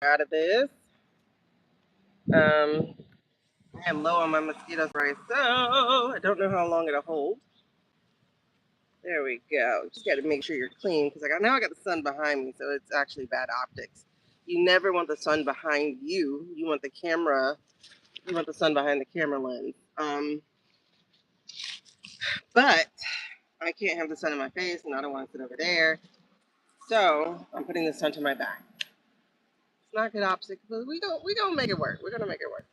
Out of this. I am low on my mosquito spray, so I don't know how long it'll hold. There we go. Just got to make sure you're clean because now I got the sun behind me, so it's actually bad optics. You never want the sun behind you. You want the camera. You want the sun behind the camera lens. But I can't have the sun in my face, and I don't want to sit over there. So I'm putting the sun to my back. It's not good optics, but we gonna make it work. We're gonna make it work.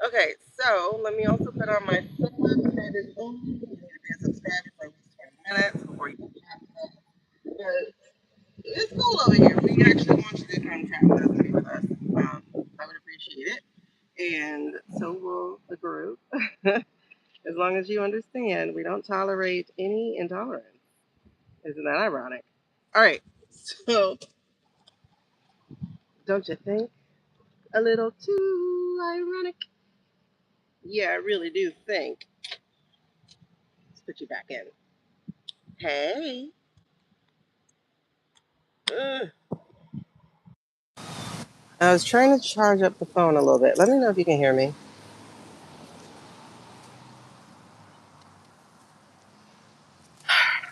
Okay, so let me also put on my subscribe is on. You need to be subscribed for at least 20 minutes before you can chat with us. It's cool over here. We actually want you to come chat with us and be with us. I would appreciate it. And so will the group. As long as you understand, we don't tolerate any intolerance. Isn't that ironic? All right, so don't you think a little too ironic? Yeah, I really do think. Let's put you back in. Hey. Ugh. I was trying to charge up the phone a little bit. Let me know if you can hear me.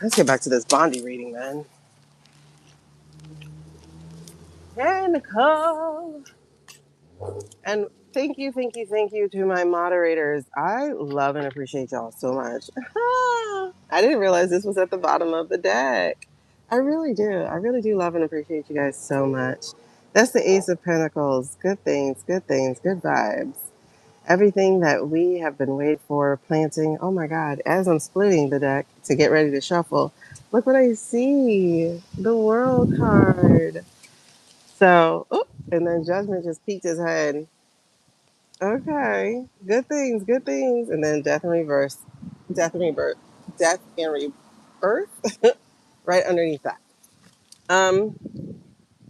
Let's get back to this Bondi reading, man. Hey, Nicole. And thank you to my moderators. I love and appreciate y'all so much. I didn't realize this was at the bottom of the deck. I really do. I really do love and appreciate you guys so much. That's the Ace of Pentacles. Good things, good vibes. Everything that we have been waiting for, planting. Oh my God, as I'm splitting the deck to get ready to shuffle, look what I see. The World card. So, and then Judgment just peeked his head. Okay, good things, good things. And then Death in Reverse, Death in Rebirth, Death in Rebirth, right underneath that. Um,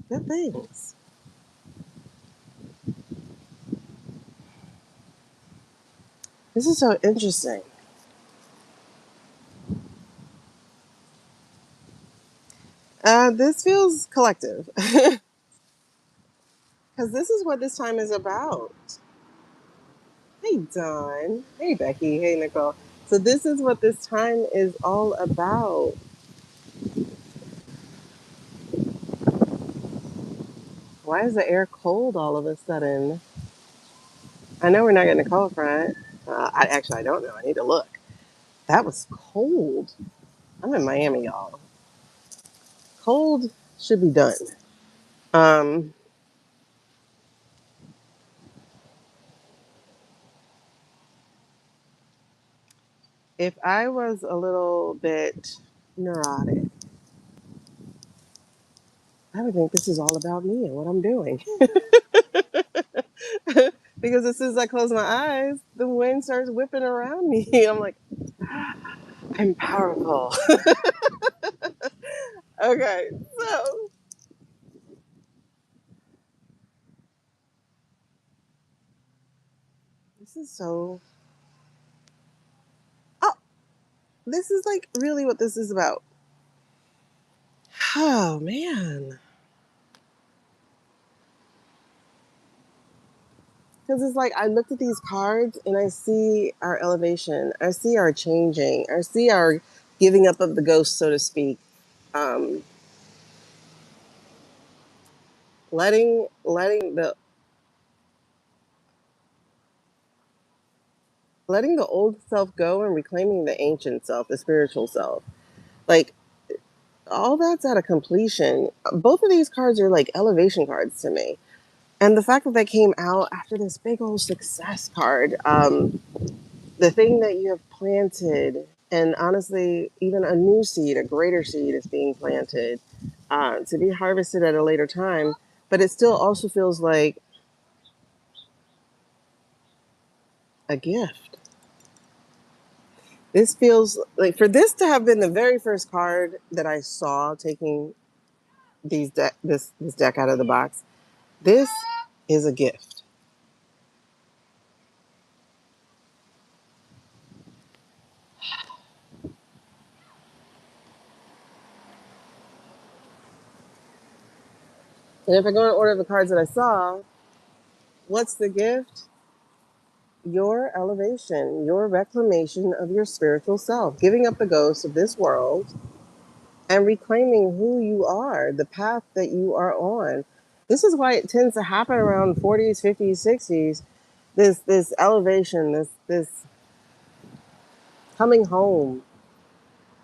Good things. This is so interesting. This feels collective because this is what this time is about. Hey, Don. Hey, Becky. Hey, Nicole. So this is what this time is all about. Why is the air cold all of a sudden? I know we're not getting a cold front. I don't know. I need to look. That was cold. I'm in Miami, y'all. Cold should be done. Um, if I was a little bit neurotic, I would think this is all about me and what I'm doing. Because as soon as I close my eyes, the wind starts whipping around me. I'm like, I'm powerful. Okay, so this is so. Oh, this is like really what this is about. Oh man, because it's like I looked at these cards and I see our elevation, I see our changing, I see our giving up of the ghost, so to speak. Um, letting the old self go and reclaiming the ancient self, the spiritual self. Like all that's at a completion. Both of these cards are like elevation cards to me. And the fact that they came out after this big old success card, the thing that you have planted, and honestly, even a new seed, a greater seed is being planted to be harvested at a later time. But it still also feels like a gift. This feels like for this to have been the very first card that I saw taking this deck out of the box. This is a gift. And if I go in order of the cards that I saw, what's the gift? Your elevation, your reclamation of your spiritual self, giving up the ghosts of this world and reclaiming who you are, the path that you are on. This is why it tends to happen around 40s, 50s, 60s. This elevation, this coming home.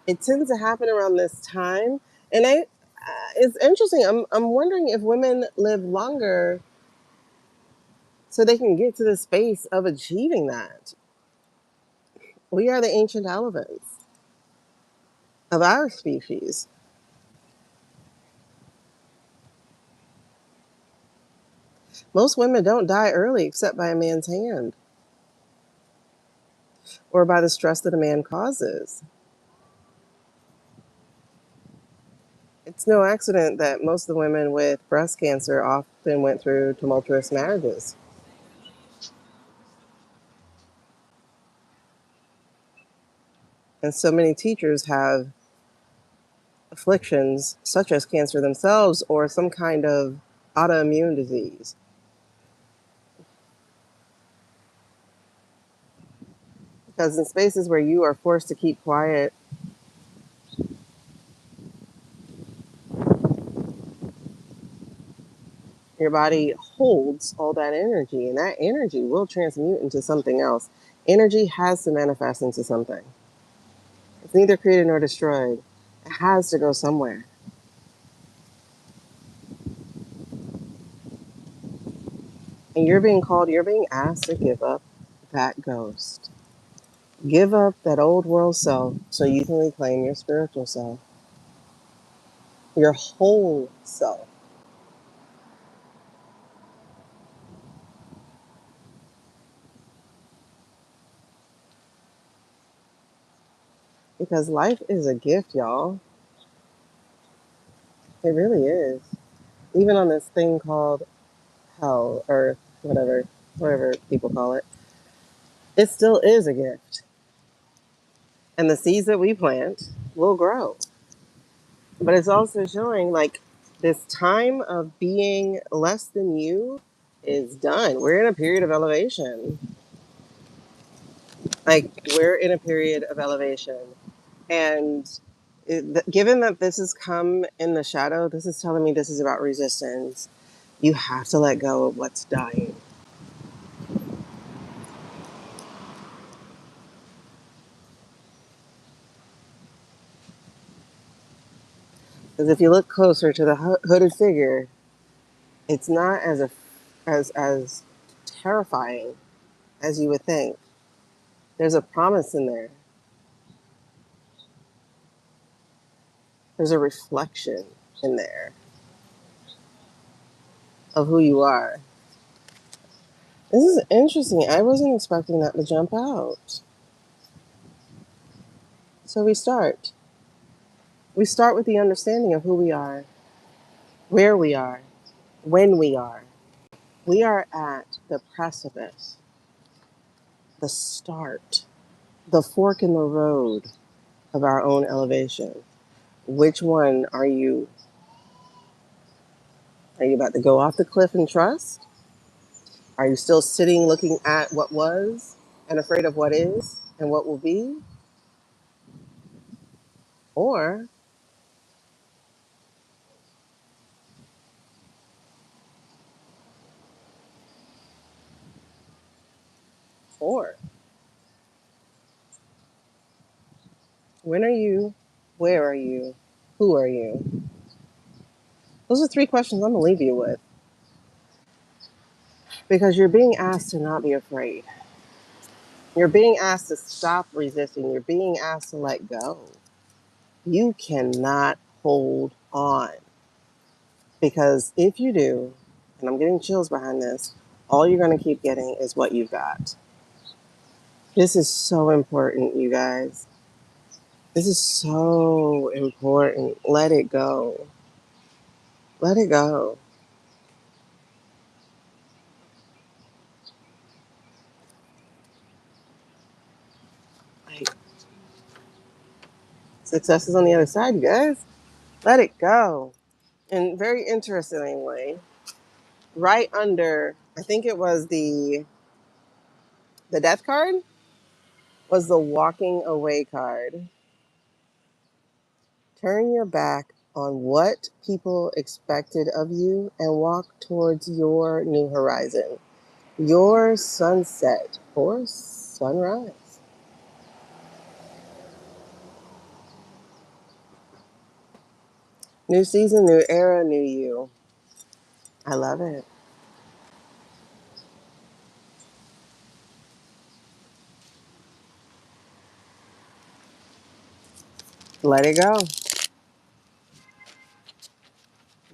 It tends to happen around this time, and it's interesting. I'm wondering if women live longer so they can get to the space of achieving that. We are the ancient elephants of our species. Most women don't die early except by a man's hand or by the stress that a man causes. It's no accident that most of the women with breast cancer often went through tumultuous marriages. And so many teachers have afflictions such as cancer themselves or some kind of autoimmune disease. Because in spaces where you are forced to keep quiet, your body holds all that energy, and that energy will transmute into something else. Energy has to manifest into something. It's neither created nor destroyed. It has to go somewhere. And you're being asked to give up that ghost. Give up that old world self so you can reclaim your spiritual self, your whole self. Because life is a gift, y'all. It really is. Even on this thing called hell or whatever people call it, it still is a gift. And the seeds that we plant will grow. But it's also showing like this time of being less than you is done. We're in a period of elevation. Like, we're in a period of elevation. And given that this has come in the shadow, this is telling me this is about resistance. You have to let go of what's dying. Because if you look closer to the hooded figure, it's not as terrifying as you would think. There's a promise in there. There's a reflection in there of who you are. This is interesting. I wasn't expecting that to jump out. So we start. We start with the understanding of who we are, where we are, when we are. We are at the precipice, the start, the fork in the road of our own elevation. Which one are you? Are you about to go off the cliff and trust? Are you still sitting looking at what was and afraid of what is and what will be? Or, or, when are you? Where are you? Who are you? Those are three questions I'm going to leave you with because you're being asked to not be afraid. You're being asked to stop resisting. You're being asked to let go. You cannot hold on because if you do, and I'm getting chills behind this, all you're going to keep getting is what you've got. This is so important, you guys. This is so important. Let it go. Let it go. Like, success is on the other side, you guys. Let it go. And very interestingly, right under, I think it was the death card, was the walking away card. Turn your back on what people expected of you and walk towards your new horizon, your sunset or sunrise. New season, new era, new you. I love it. Let it go.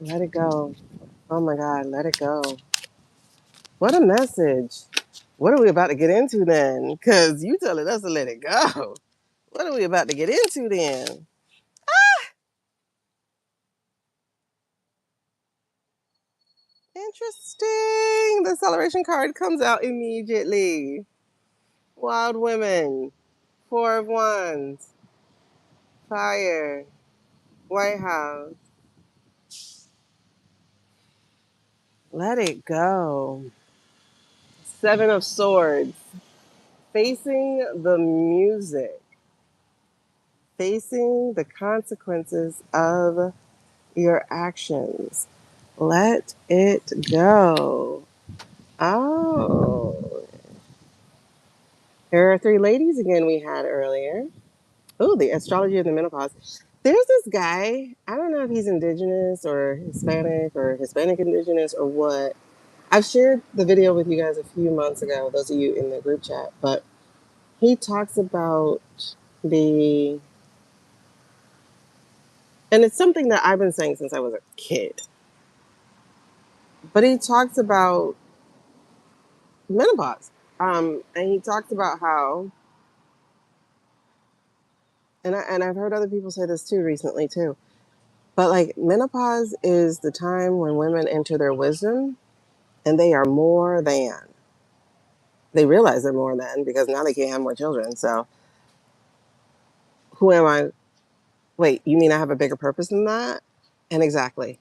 Let it go. Oh my God, let it go. What a message. What are we about to get into then? Because you telling us to let it go. What are we about to get into then? Interesting. The acceleration card comes out immediately. Wild women. Four of Wands. Fire. White House. Let it go. Seven of Swords. Facing the music. Facing the consequences of your actions. Let it go. Oh. There are three ladies again we had earlier. Oh, the astrology of the menopause. There's this guy, I don't know if he's indigenous or Hispanic indigenous or what. I've shared the video with you guys a few months ago, those of you in the group chat, but he talks about the, and it's something that I've been saying since I was a kid, but he talks about menopause. And he talks about how, and I've heard other people say this too recently too, but like menopause is the time when women enter their wisdom and they are more than. They realize they're more than because now they can't have more children. So who am I? Wait, you mean I have a bigger purpose than that? And exactly.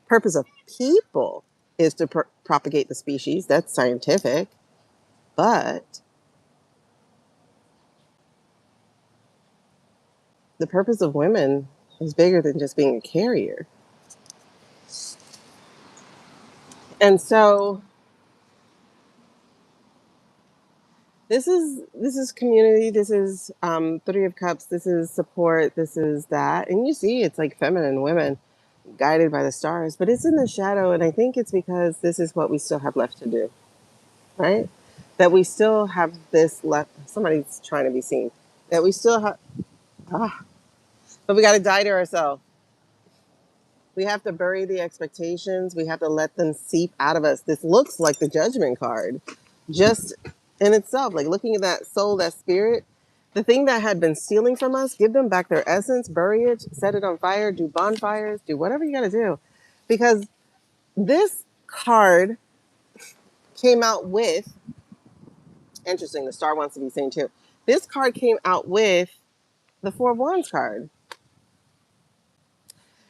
Purpose of people is to propagate the species. That's scientific. But the purpose of women is bigger than just being a carrier. And so this is community. This is Three of Cups. This is support. This is that. And you see, it's like feminine women guided by the stars, but it's in the shadow. And I think it's because this is what we still have left to do, right? That we still have this left. Somebody's trying to be seen. That we still have, ah, but we got to die to ourselves. We have to bury the expectations. We have to let them seep out of us. This looks like the judgment card, just in itself, like looking at that soul, that spirit, the thing that had been stealing from us, give them back their essence, bury it, set it on fire, do bonfires, do whatever you got to do. Because this card came out with, interesting, the star wants to be seen too. This card came out with the Four of Wands card.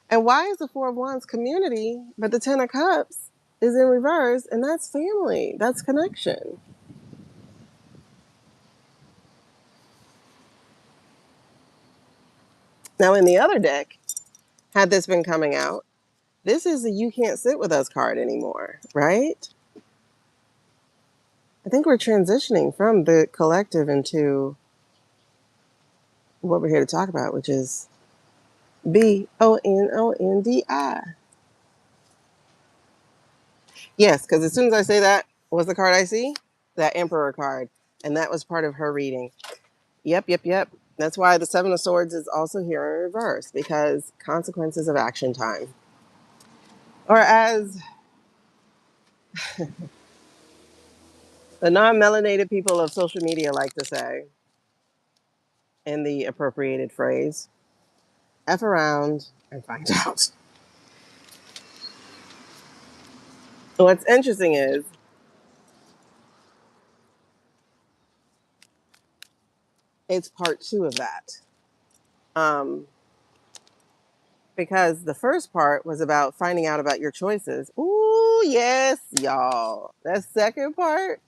And why is the Four of Wands community, but the Ten of Cups is in reverse, and that's family, that's connection. Now, in the other deck, had this been coming out, this is a you can't sit with us card anymore, right? I think we're transitioning from the collective into what we're here to talk about, which is Bonondi. Yes, because as soon as I say that, what's the card I see? That Emperor card. And that was part of her reading. Yep. That's why the Seven of Swords is also here in reverse, because consequences of action time. Or as the non-melanated people of social media like to say, in the appropriated phrase, F around and find out. What's interesting is it's part two of that. Um, because the first part was about finding out about your choices. Ooh, yes, y'all. That second part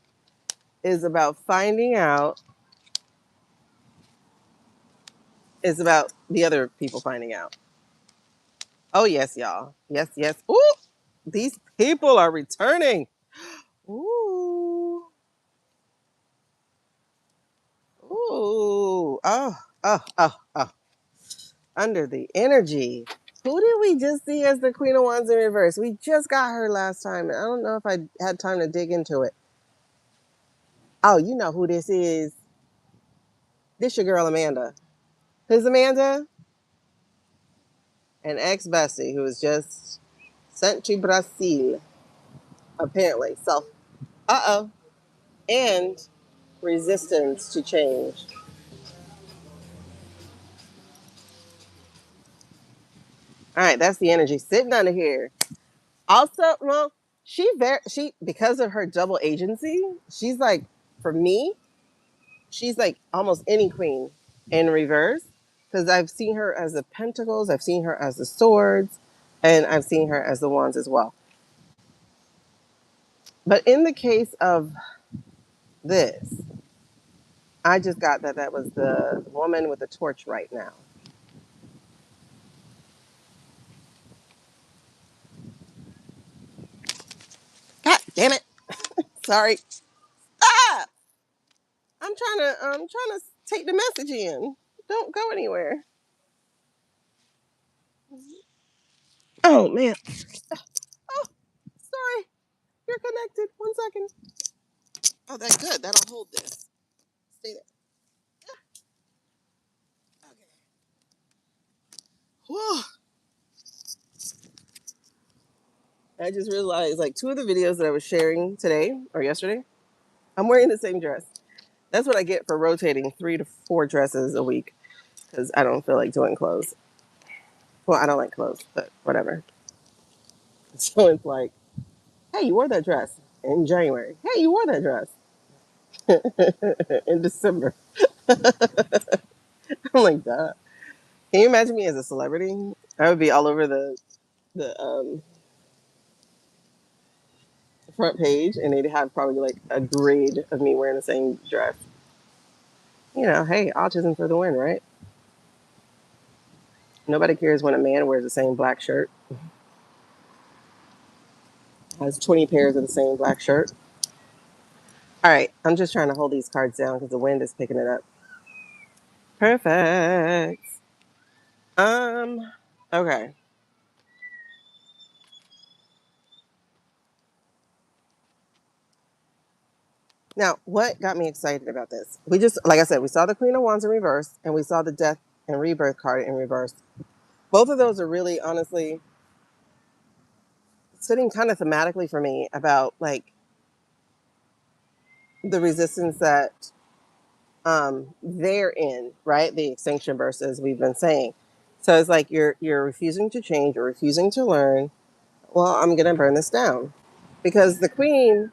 is about finding out, is about the other people finding out. Oh, yes, y'all. Yes, yes. Ooh, these people are returning. Ooh, ooh. Oh. Under the energy. Who did we just see as the Queen of Wands in reverse? We just got her last time. I don't know if I had time to dig into it. Oh, you know who this is. This your girl Amanda. Who's Amanda? An ex-bestie who was just sent to Brazil, apparently. So, uh-oh. And resistance to change. All right, that's the energy sitting under here. Also, well, she because of her double agency, she's like, for me, she's like almost any queen in reverse, because I've seen her as the pentacles, I've seen her as the swords, and I've seen her as the wands as well. But in the case of this, I just got that that was the woman with the torch right now. God damn it! Sorry. Ah, I'm trying to take the message in. Don't go anywhere. Oh man. Oh, sorry. You're connected. 1 second. Oh, that's good. That'll hold this. Stay there. Okay. Whew. I just realized like two of the videos that I was sharing today or yesterday, I'm wearing the same dress. That's what I get for rotating 3 to 4 dresses a week because I don't feel like doing clothes. Well, I don't like clothes, but whatever. So it's like, hey, you wore that dress in January. Hey, you wore that dress in December. I'm like, duh. Can you imagine me as a celebrity? I would be all over the front page, and they'd have probably like a grid of me wearing the same dress. You know, hey, autism for the win, right? Nobody cares when a man wears the same black shirt, has 20 pairs of the same black shirt. All right, I'm just trying to hold these cards down because the wind is picking it up. Perfect. Okay. Now, what got me excited about this? We just, like I said, we saw the Queen of Wands in reverse and we saw the Death and Rebirth card in reverse. Both of those are really, honestly, sitting kind of thematically for me about like the resistance that they're in, right? The extinction versus we've been saying. So it's like you're refusing to change, you're refusing to learn. Well, I'm gonna burn this down. Because the Queen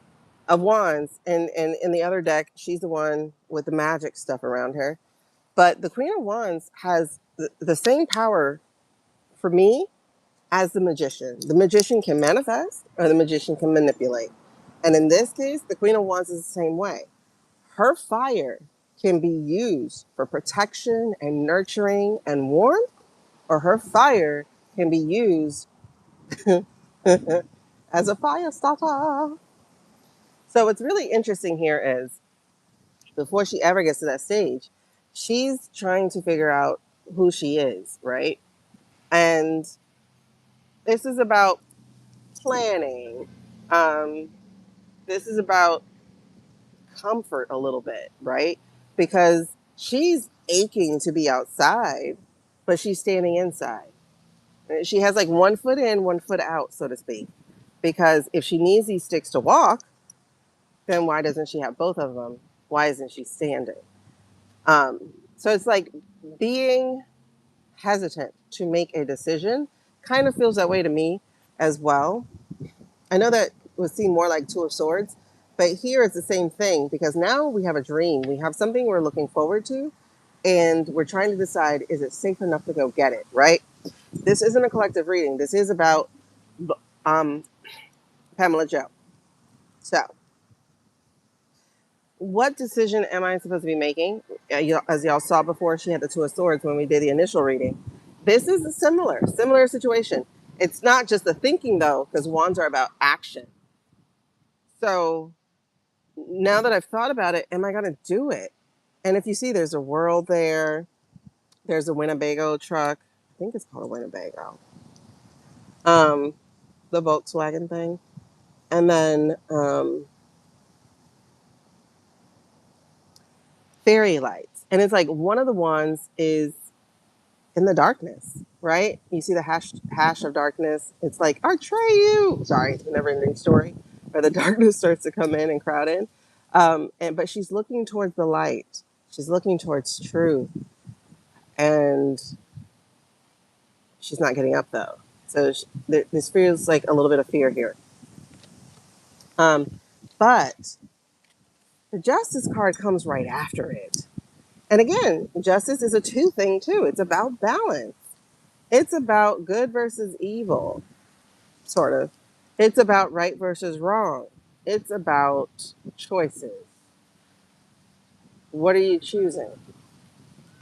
of Wands and in the other deck, she's the one with the magic stuff around her. But the Queen of Wands has the same power for me as the magician. The magician can manifest or the magician can manipulate. And in this case, the Queen of Wands is the same way. Her fire can be used for protection and nurturing and warmth, or her fire can be used as a fire starter. So what's really interesting here is before she ever gets to that stage, she's trying to figure out who she is, right? And this is about planning. Um, this is about comfort a little bit, right? Because she's aching to be outside, but she's standing inside. She has like 1 foot in, 1 foot out, so to speak. Because if she needs these sticks to walk, then why doesn't she have both of them? Why isn't she standing? So it's like being hesitant to make a decision kind of feels that way to me as well. I know that would seem more like Two of Swords, but here it's the same thing because now we have a dream. We have something we're looking forward to, and we're trying to decide, is it safe enough to go get it, right? This isn't a collective reading. This is about Pamela Joe. So, what decision am I supposed to be making? As y'all saw before, she had the Two of Swords when we did the initial reading. This is a similar situation. It's not just the thinking though, because wands are about action. So now that I've thought about it, am I going to do it? And if you see, there's a world there. There's a Winnebago truck. I think it's called a Winnebago. The Volkswagen thing. And then fairy lights. And it's like one of the ones is in the darkness, right? You see the hash of darkness. It's like, Artreyu. Sorry, it's a never ending story where the darkness starts to come in and crowd in. But she's looking towards the light. She's looking towards truth. And she's not getting up though. So this feels like a little bit of fear here. But the justice card comes right after it. And again, justice is a two thing too. It's about balance. It's about good versus evil, sort of. It's about right versus wrong. It's about choices. What are you choosing?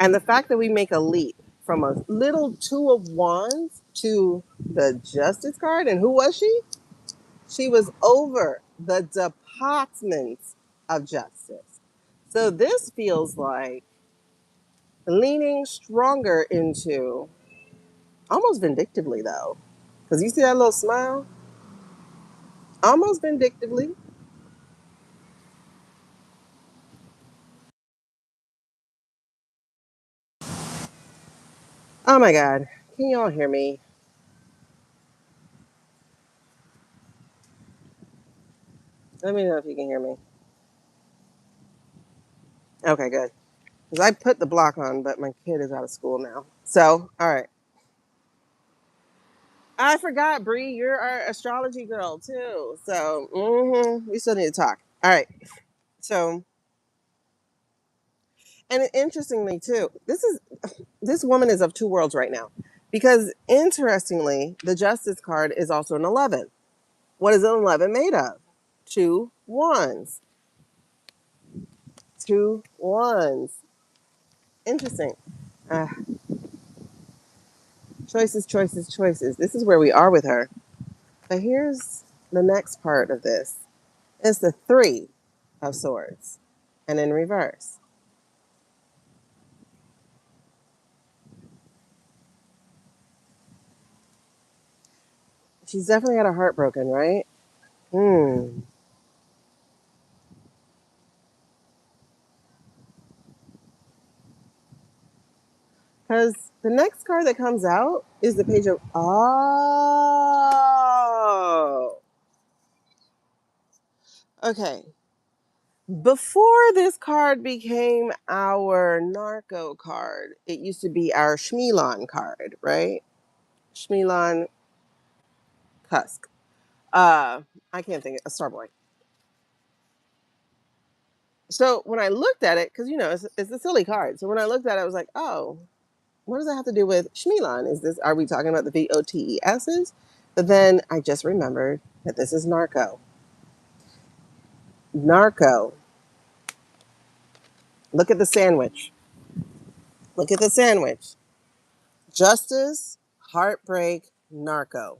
And the fact that we make a leap from a little Two of Wands to the Justice card, and who was she? She was over the Department of Justice. So this feels like leaning stronger into, almost vindictively though, because you see that little smile? Almost vindictively. Oh my God. Can y'all hear me? Let me know if you can hear me. Okay, good. Because I put the block on, but my kid is out of school now. So, all right. I forgot, Bree, you're our astrology girl too. So, we still need to talk. All right. So, and interestingly too, this woman is of two worlds right now, because interestingly, the Justice card is also an 11. What is an 11 made of? Two wands. Two wands. Interesting. Uh, choices, choices, choices. This is where we are with her. But here's the next part of this. It's the Three of Swords, and in reverse. She's definitely had her heart broken, right? Hmm. Because the next card that comes out is the Page of... Oh. Okay. Before this card became our narco card, it used to be our Shmilan card, right? Shmilan Kusk. I can't think of a Starboy. So when I looked at it, because it's a silly card. So when I looked at it, I was like, oh, what does that have to do with Shmilan? Are we talking about the VOTESs? But then I just remembered that this is narco. Narco. Look at the sandwich. Look at the sandwich. Justice, heartbreak, narco.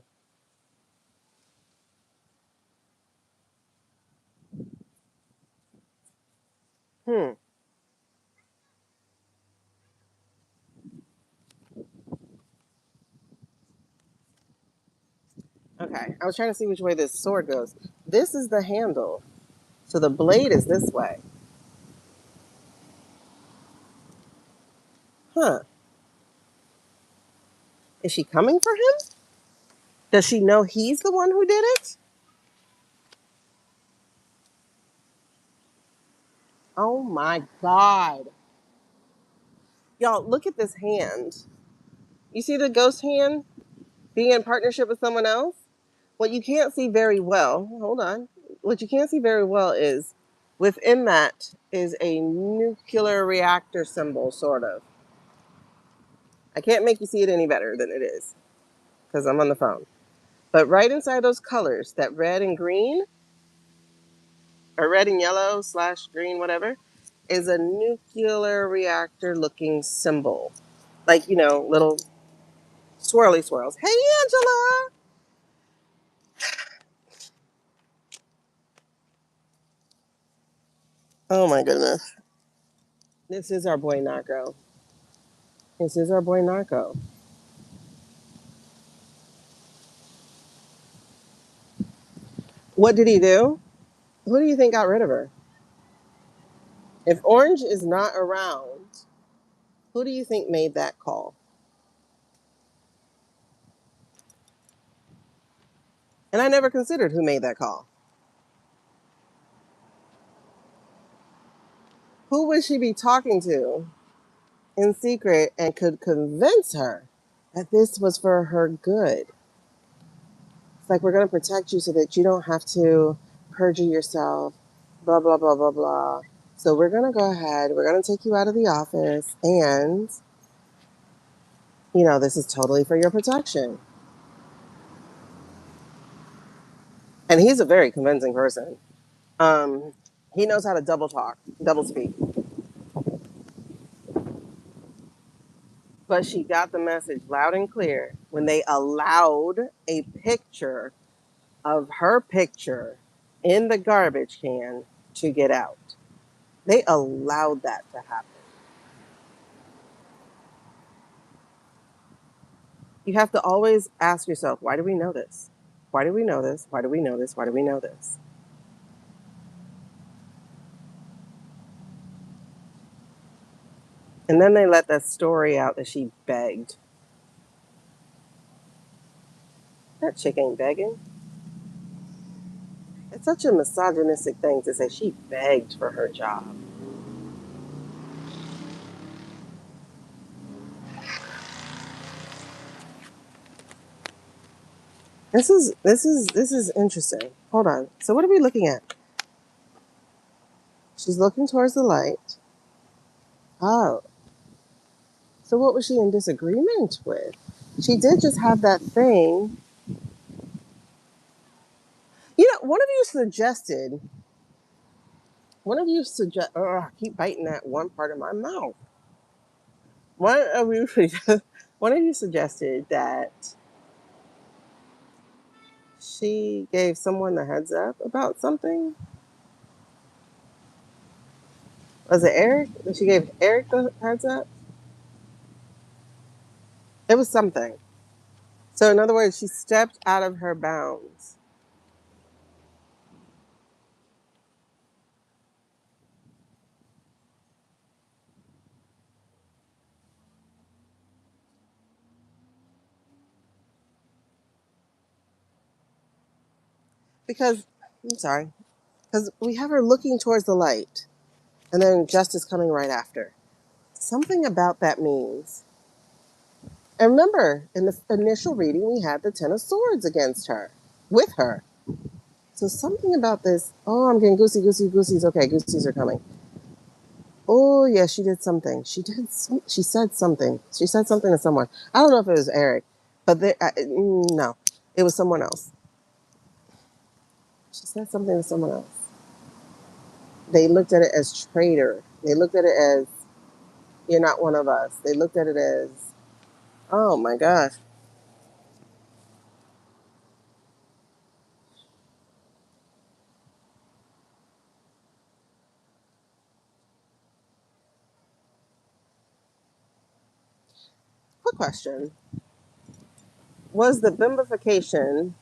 Hmm. Okay. I was trying to see which way this sword goes. This is the handle. So the blade is this way. Huh. Is she coming for him? Does she know he's the one who did it? Oh my God. Y'all, look at this hand. You see the ghost hand being in partnership with someone else? What you can't see very well, hold on. What you can't see very well is within that is a nuclear reactor symbol, sort of. I can't make you see it any better than it is. because I'm on the phone. But right inside those colors, that red and green, or red and yellow / green, whatever, is a nuclear reactor looking symbol. Like, little swirly swirls. Hey, Angela! Oh my goodness. This is our boy Narco. This is our boy Narco. What did he do? Who do you think got rid of her? If Orange is not around, who do you think made that call? And I never considered who made that call. Who would she be talking to in secret and could convince her that this was for her good? It's like, we're going to protect you so that you don't have to perjure yourself, blah, blah, blah, blah, blah. So we're going to go ahead, we're going to take you out of the office, and, this is totally for your protection. And he's a very convincing person. Um, he knows how to double talk, double speak. But she got the message loud and clear when they allowed a picture of her picture in the garbage can to get out. They allowed that to happen. You have to always ask yourself, why do we know this? Why do we know this? Why do we know this? Why do we know this? And then they let that story out that she begged. That chick ain't begging. It's such a misogynistic thing to say she begged for her job. This is interesting. Hold on. So what are we looking at? She's looking towards the light. Oh. So what was she in disagreement with? She did just have that thing. I keep biting that one part of my mouth. One of you, one of you suggested that she gave someone the heads up about something. Was it Eric? That she gave Eric the heads up? It was something. So in other words, she stepped out of her bounds. Because, I'm sorry, because we have her looking towards the light and then justice coming right after. Something about that means. And remember, in the initial reading, we had the Ten of Swords against her, with her. So something about this, oh, I'm getting goosies. Okay, goosies are coming. Oh, yeah, she did something. She said something. She said something to someone. I don't know if it was Eric, but no, it was someone else. She said something to someone else. They looked at it as traitor. They looked at it as, you're not one of us. They looked at it as, oh my gosh. Quick question. Was the bimbification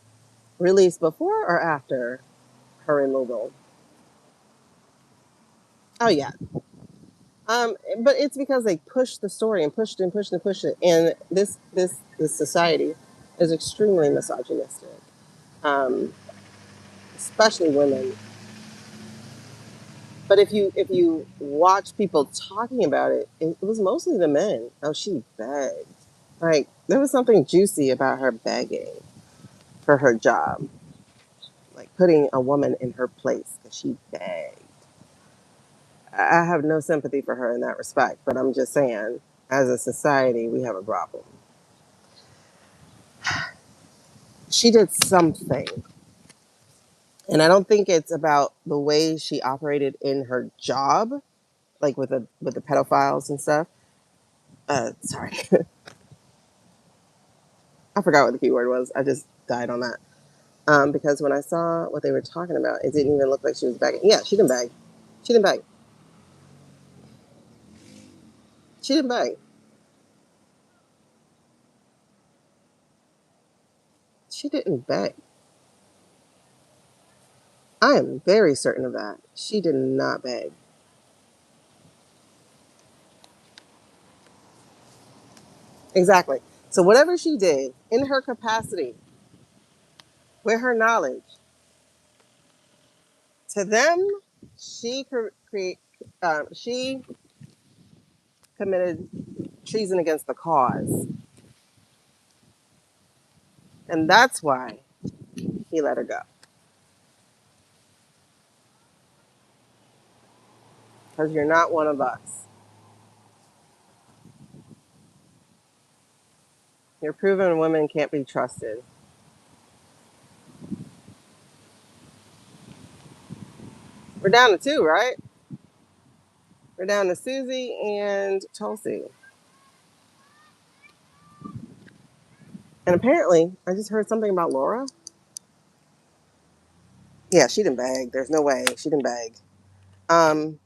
released before or after her removal? Oh yeah. But it's because they pushed the story and pushed and pushed and pushed it, and this society is extremely misogynistic, um, especially women. But if you watch people talking about it, it was mostly the men. Oh, she begged. Like, there was something juicy about her begging for her job, like putting a woman in her place because she begged. I have no sympathy for her in that respect, but I'm just saying, as a society, we have a problem. She did something. And I don't think it's about the way she operated in her job, like with the pedophiles and stuff. Sorry, I forgot what the keyword was. I just died on that. Because when I saw what they were talking about, it didn't even look like she was bagging. Yeah, she didn't bag. She didn't bag. She didn't bag. She didn't bag. I am very certain of that. She did not beg. Exactly. So whatever she did in her capacity, with her knowledge, to them, she she committed treason against the cause, and that's why he let her go. Because you're not one of us. You're proven women can't be trusted. We're down to two, right? We're down to Susie and Tulsi. And apparently, I just heard something about Laura. Yeah, she didn't beg. There's no way she didn't beg. Um,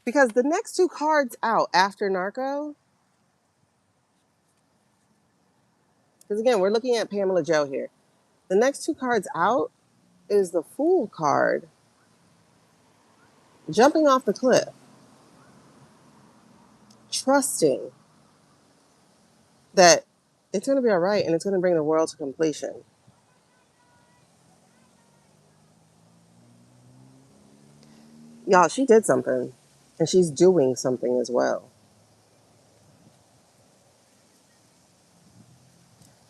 because the next two cards out after Narco, because again, we're looking at Pamela Joe here. The next two cards out is the Fool card, jumping off the cliff, trusting that it's going to be all right and it's going to bring the world to completion. Y'all, she did something, and she's doing something as well.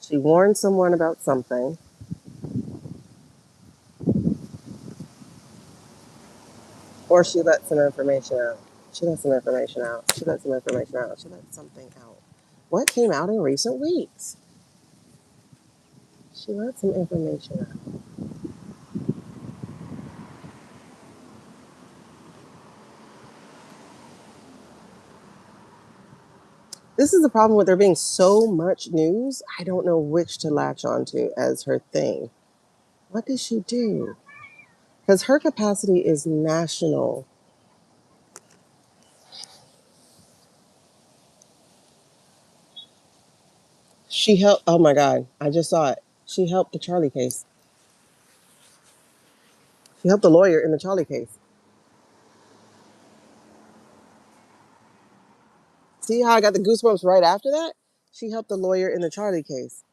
She warned someone about something, or she let some information out. She let some information out. She let some information out. She let something out. What came out in recent weeks? She let some information out. This is the problem with there being so much news. I don't know which to latch onto as her thing. What did she do? Because her capacity is national. She helped. Oh my God, I just saw it. She helped the Charlie case. She helped the lawyer in the Charlie case. See how I got the goosebumps right after that? She helped the lawyer in the Charlie case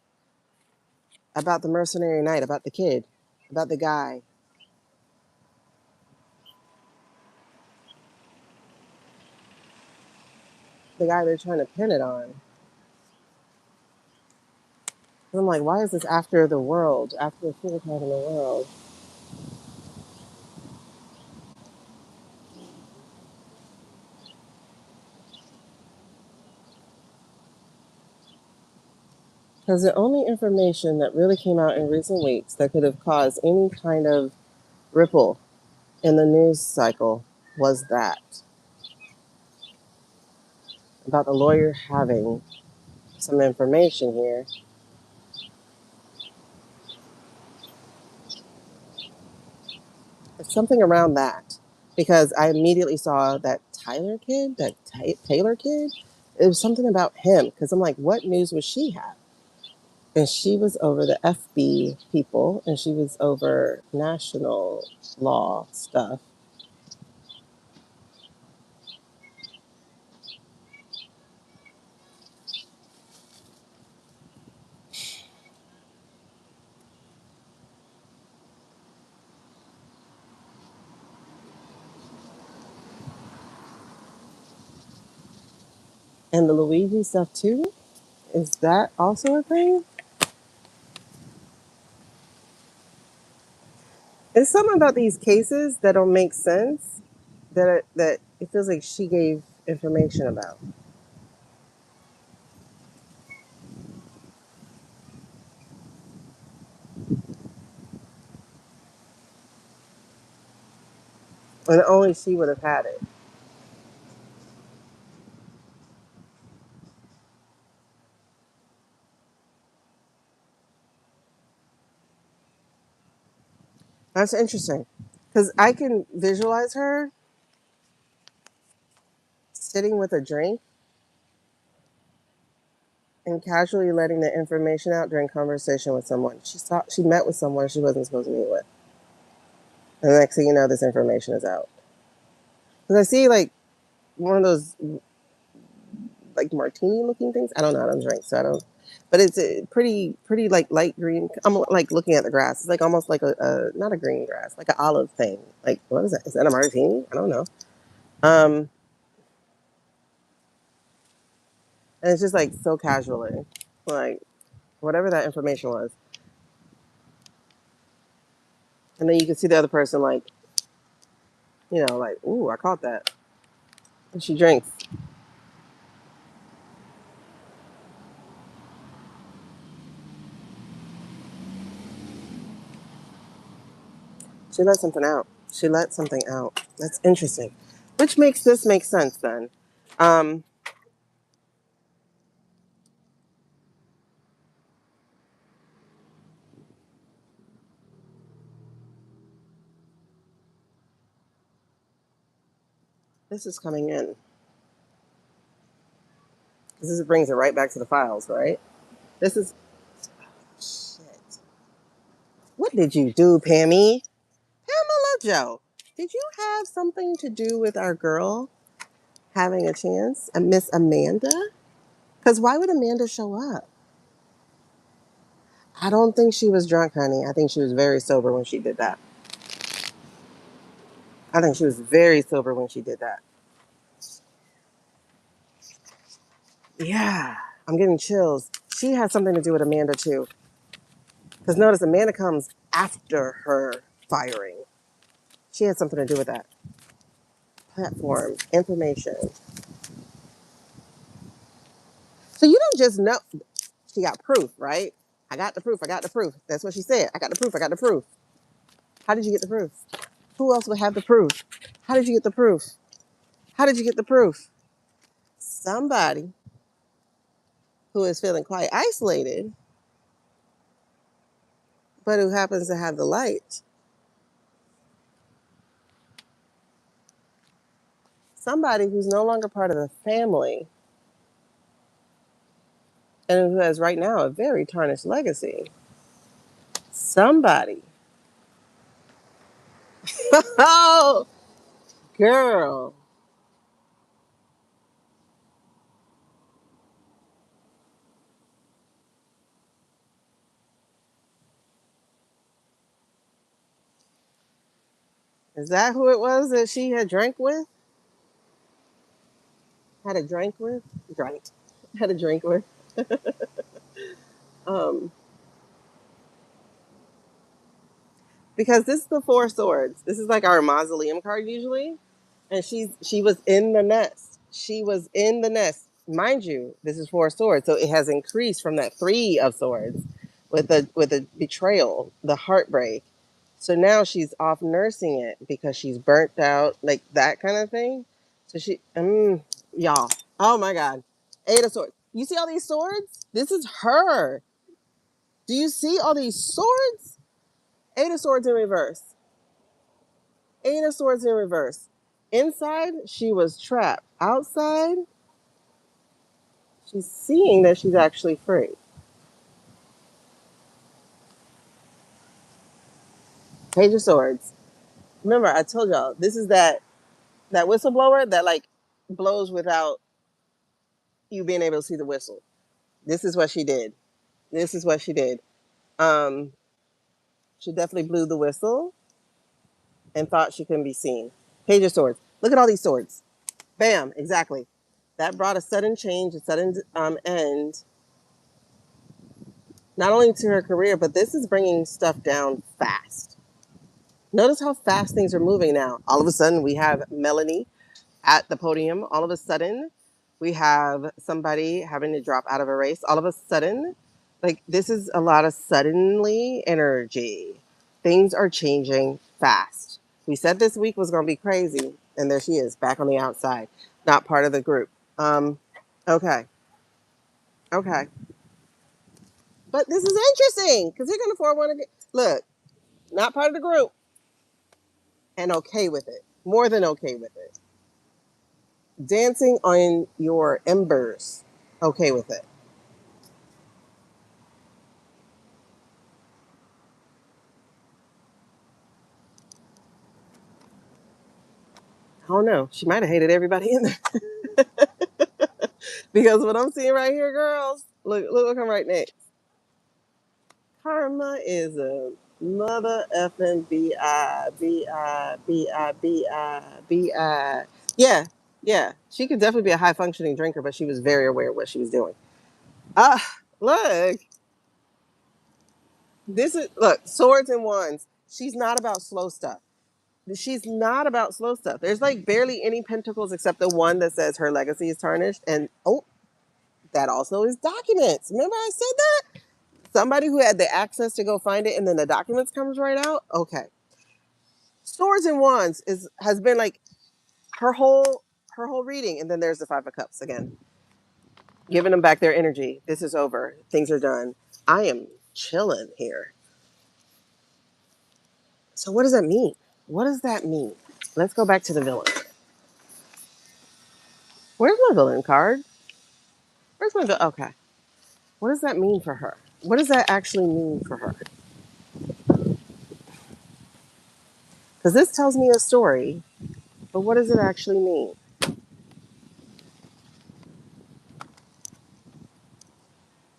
about the mercenary night, about the kid, about the guy they're trying to pin it on. And I'm like, why is this after the world, after the fool card in the world? Because the only information that really came out in recent weeks that could have caused any kind of ripple in the news cycle was that about the lawyer having some information here. It's something around that because I immediately saw that Tyler kid, that Taylor kid. It was something about him because I'm like, what news would she have? And she was over the FB people and she was over national law stuff. And the Luigi stuff too? Is that also a thing? It's something about these cases that don't make sense that it feels like she gave information about. And only she would have had it. That's interesting. Because I can visualize her sitting with a drink and casually letting the information out during conversation with someone. She met with someone she wasn't supposed to meet with. And the next thing you know, this information is out. Because I see like one of those like martini looking things. I don't know how to drink, so I don't. But it's a pretty like light green. I'm like looking at the grass. It's like almost like a not a green grass, like an olive thing. Like what is that? Is that a martini? I don't know. Um, and it's just like so casually, like whatever that information was. And then you can see the other person like, like, ooh, I caught that. And she drinks. She let something out. She let something out. That's interesting. Which makes this make sense then. Um, this is coming in. This brings it right back to the files, right? This is shit. What did you do, Pammy? Pamela Joe, did you have something to do with our girl having a chance? And Miss Amanda? Because why would Amanda show up? I don't think she was drunk, honey. I think she was very sober when she did that. I think she was very sober when she did that. Yeah, I'm getting chills. She has something to do with Amanda too. Because notice Amanda comes after her firing. She had something to do with that. Platform, information. So you don't just know she got proof, right? I got the proof. I got the proof. That's what she said. I got the proof. I got the proof. How did you get the proof? Who else would have the proof? How did you get the proof? How did you get the proof? Somebody who is feeling quite isolated, but who happens to have the light. Somebody who's no longer part of the family and who has right now a very tarnished legacy. Somebody. Oh, girl. Is that who it was that she had drank with? Had a drink with? Drank. Had a drink with. Um, because this is the Four Swords. This is like our mausoleum card usually. And she was in the nest. She was in the nest. Mind you, this is Four Swords. So it has increased from that Three of Swords with the betrayal, the heartbreak. So now she's off nursing it because she's burnt out, like that kind of thing. So y'all, oh my God. Eight of Swords. You see all these swords? This is her. Do you see all these swords? Eight of Swords in reverse. Eight of Swords in reverse. Inside, she was trapped. Outside, she's seeing that she's actually free. Page of Swords. Remember, I told y'all this is that whistleblower that like blows without you being able to see the whistle. This is what she did. This is what she did. Um, she definitely blew the whistle and thought she couldn't be seen. Page of Swords. Look at all these swords. Bam, exactly. That brought a sudden change, a sudden end, not only to her career, but this is bringing stuff down fast. Notice how fast things are moving now. All of a sudden, we have Melanie at the podium. All of a sudden, we have somebody having to drop out of a race. All of a sudden, like this is a lot of suddenly energy. Things are changing fast. We said this week was going to be crazy, and there she is, back on the outside, not part of the group. Okay, okay. But this is interesting because you're going to forward one again. Look, not part of the group, and okay with it. More than okay with it. Dancing on your embers, okay with it. I don't know. She might have hated everybody in there because what I'm seeing right here, girls. Look, I'm right next. Karma is a mother effing bi. Yeah, yeah. She could definitely be a high functioning drinker, but she was very aware of what she was doing. Look, look, swords and wands. She's not about slow stuff. She's not about slow stuff. There's like barely any pentacles except the one that says her legacy is tarnished. And oh, that also is documents. Remember I said that? Somebody who had the access to go find it and then the documents comes right out. Okay. Swords and Wands has been like her whole reading, and then there's the Five of Cups again, giving them back their energy. This is over. Things are done. I am chilling here. So what does that mean? What does that mean? Let's go back to the villain. Where's my villain card? Where's my villain? Okay. What does that mean for her? What does that actually mean for her? Because this tells me a story, but what does it actually mean?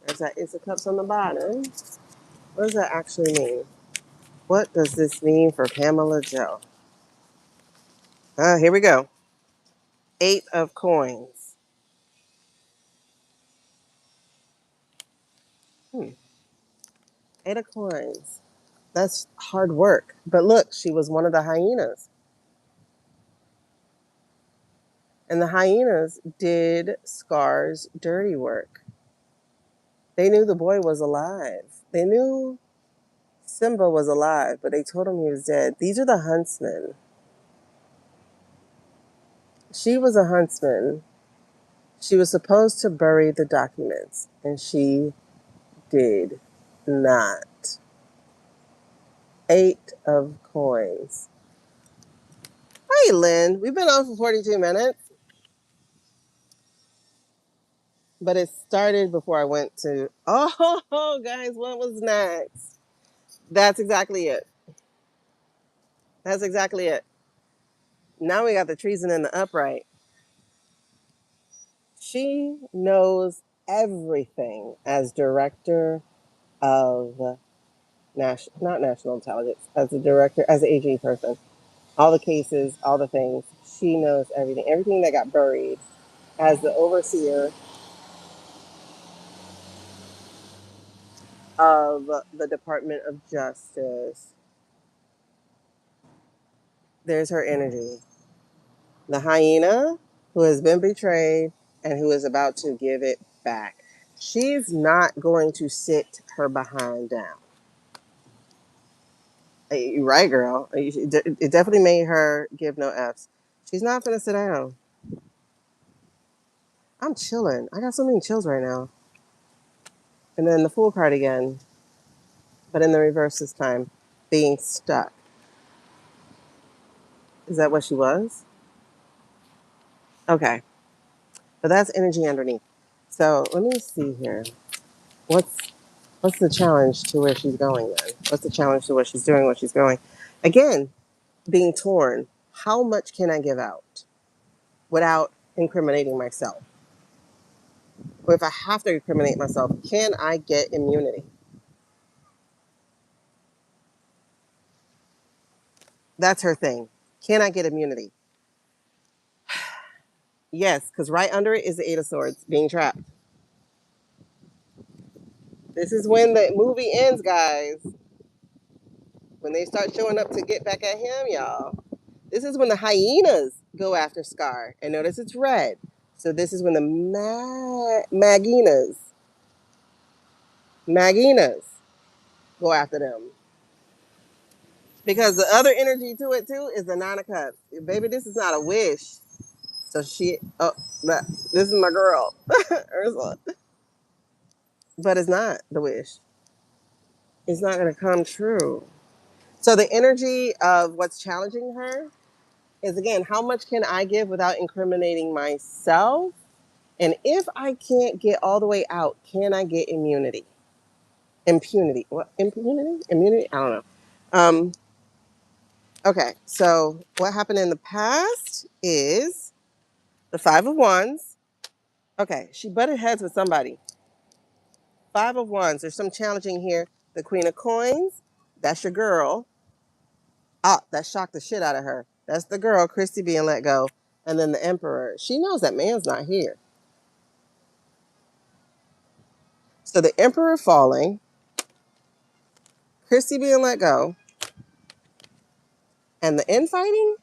There's that Ace of Cups on the bottom. What does that actually mean? What does this mean for Pamela Joe? Here we go. Eight of Coins. Hmm. Eight of Coins. That's hard work. But look, she was one of the hyenas. And the hyenas did Scar's dirty work. They knew the boy was alive. They knew Simba was alive, but they told him he was dead. These are the huntsmen. She was a huntsman. She was supposed to bury the documents, and she did not. Eight of Coins. Hey, Lynn. We've been on for 42 minutes, but it started before I went to. Oh, guys, what was next? That's exactly it. That's exactly it. Now we got the treason and the upright. She knows everything as director of not national intelligence, as a director, as an AG person. All the cases, all the things. She knows everything. Everything that got buried as the overseer of the Department of Justice. There's her energy. The hyena who has been betrayed and who is about to give it back. She's not going to sit her behind down. You're right, girl. It definitely made her give no F's. She's not going to sit down. I'm chilling. I got so many chills right now. And then the Fool card again, but in the reverse this time, being stuck. Is that what she was? Okay. But that's energy underneath. So let me see here. What's what's the challenge to where she's going then? What's the challenge to what she's doing, what she's going? Again, being torn. How much can I give out without incriminating myself? Or if I have to incriminate myself, can I get immunity? That's her thing. Can I get immunity? Yes, because right under it is the Eight of Swords, being trapped. This is when the movie ends, guys. When they start showing up to get back at him, y'all. This is when the hyenas go after Scar. And notice it's red. So this is when the Maginas go after them. Because the other energy to it too is the Nine of Cups. Baby, this is not a wish. So this is my girl, Ursula. But it's not the wish. It's not going to come true. So the energy of what's challenging her is, again, how much can I give without incriminating myself? And if I can't get all the way out, can I get immunity? Impunity. What? Impunity? Immunity? I don't know. Um, okay, so what happened in the past is the Five of Wands. Okay, she butted heads with somebody. Five of Wands. There's some challenging here. The Queen of Coins. That's your girl. Ah, that shocked the shit out of her. That's the girl, Christy, being let go. And then the Emperor. She knows that man's not here. So the Emperor falling, Christy being let go, and the infighting.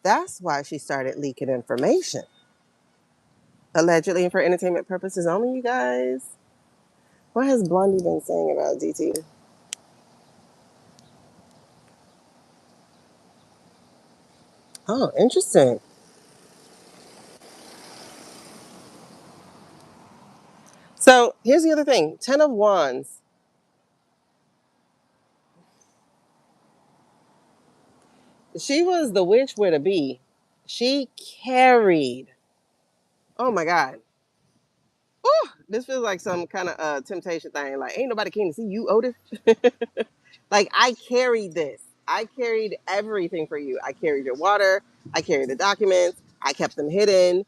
That's why she started leaking information. Allegedly for entertainment purposes only, you guys. What has Blondie been saying about DT? Oh, interesting. So here's the other thing. 10 of Wands. She was the witch with a bee. She carried. Oh my God. Ooh, this feels like some kind of temptation thing. Like, ain't nobody came to see you, Otis. Like, I carried this. I carried everything for you. I carried your water. I carried the documents. I kept them hidden.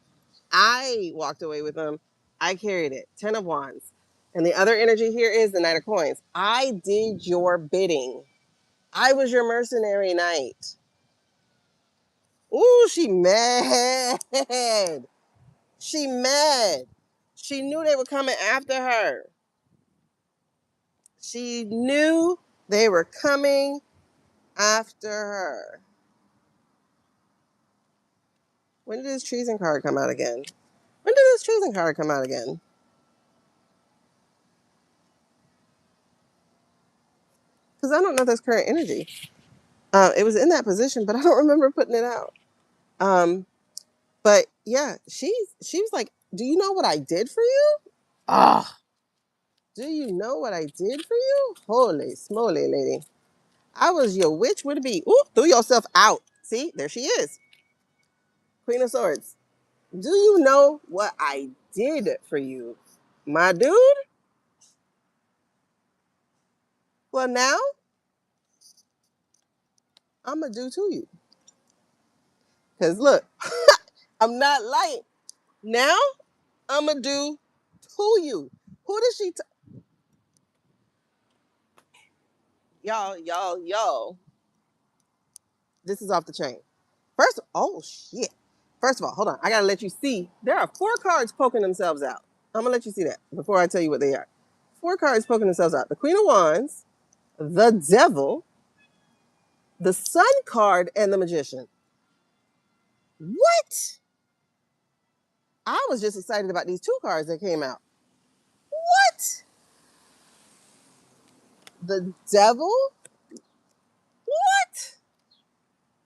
I walked away with them. I carried it. 10 of Wands. And the other energy here is the Knight of Coins. I did your bidding. I was your mercenary knight. Ooh, she mad. She mad. She knew they were coming after her. She knew they were coming after her. When did this treason card come out again? When did this treason card come out again? Because I don't know this current energy. It was in that position, but I don't remember putting it out. But yeah, she was like, "Do you know what I did for you? Ah, do you know what I did for you? Holy smoly, lady! I was your witch with a bee. Ooh, threw yourself out. See, there she is, Queen of Swords. Do you know what I did for you, my dude? Well, now I'm gonna do to you. Cause look, I'm not lying. Now I'm gonna do to you. Who does she? Y'all. This is off the chain. Oh shit. First of all, hold on. I gotta let you see. There are four cards poking themselves out. I'm gonna let you see that before I tell you what they are. Four cards poking themselves out. The Queen of Wands, the Devil, the Sun card, and the Magician. What? I was just excited about these two cards that came out. What? The Devil? What?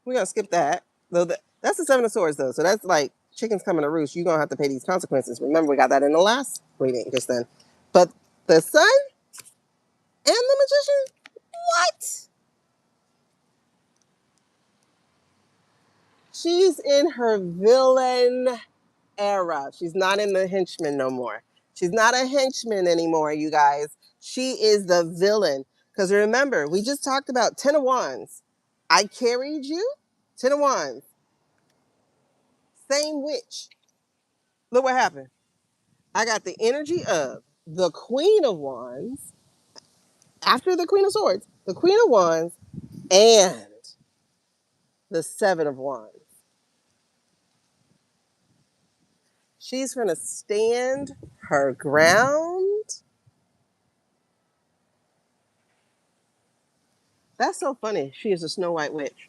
We're gonna skip that. Though that's the Seven of Swords, though. So that's like chickens coming to roost. You're gonna have to pay these consequences. Remember, we got that in the last reading just then. But the Sun and the Magician? What? She's in her villain era. She's not in the henchman no more. She's not a henchman anymore, you guys. She is the villain. Because remember, we just talked about 10 of Wands. I carried you. 10 of Wands. Same witch. Look what happened. I got the energy of the Queen of Wands after the Queen of Swords, the Queen of Wands, and the Seven of Wands. She's going to stand her ground. That's so funny. She is a Snow White witch.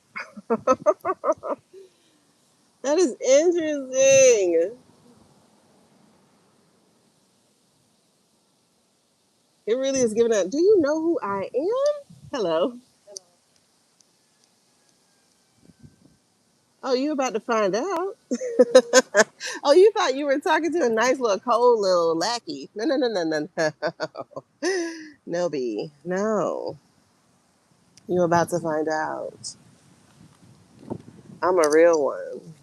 That is interesting. It really is giving out. Do you know who I am? Hello. Oh, you about to find out? Oh, you thought you were talking to a nice little cold little lackey? No, no, no, no, no, no. No, B. No. You about to find out. I'm a real one.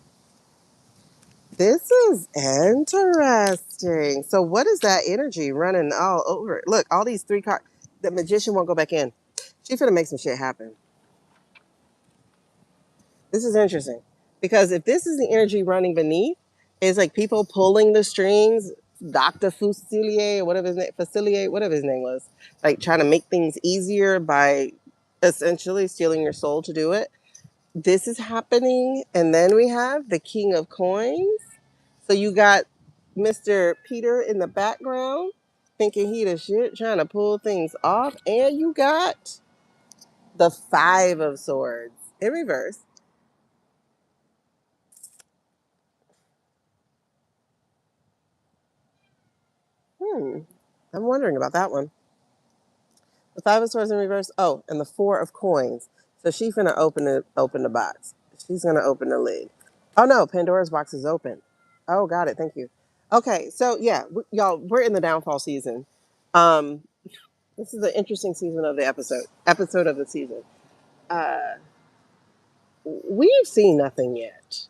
This is interesting. So, what is that energy running all over? Look, all these three cards. The magician won't go back in. She's gonna make some shit happen. This is interesting because if this is the energy running beneath, it's like people pulling the strings. Dr. Fusilier, or whatever his name, Facilier, whatever his name was, like trying to make things easier by essentially stealing your soul to do it. This is happening, and then we have the King of Coins. So you got Mr. Peter in the background thinking he the shit, trying to pull things off, and you got the Five of Swords in reverse. Hmm. I'm wondering about that one. The Five of Swords in reverse. Oh, and the Four of Coins. So she's gonna open the box. She's gonna open the lid. Oh no, Pandora's box is open. Oh, got it. Thank you. Okay, so yeah, y'all, we're in the downfall season. Um, this is an interesting season of the episode of the season. Uh, we've seen nothing yet,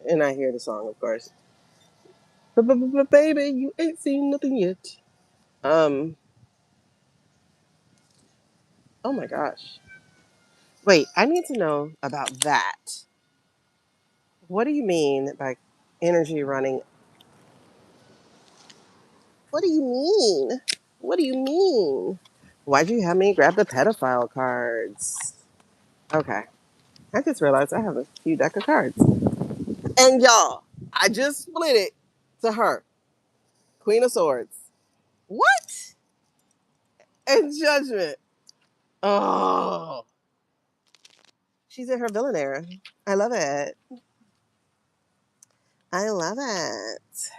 and I hear the song, of course. But baby, you ain't seen nothing yet. Um, oh my gosh. Wait, I need to know about that. What do you mean by energy running? What do you mean? What do you mean? Why'd you have me grab the pedophile cards? Okay. I just realized I have a few deck of cards. And y'all, I just split it to her. Queen of Swords. What? And Judgment. Oh. She's in her villain era. I love it. I love it.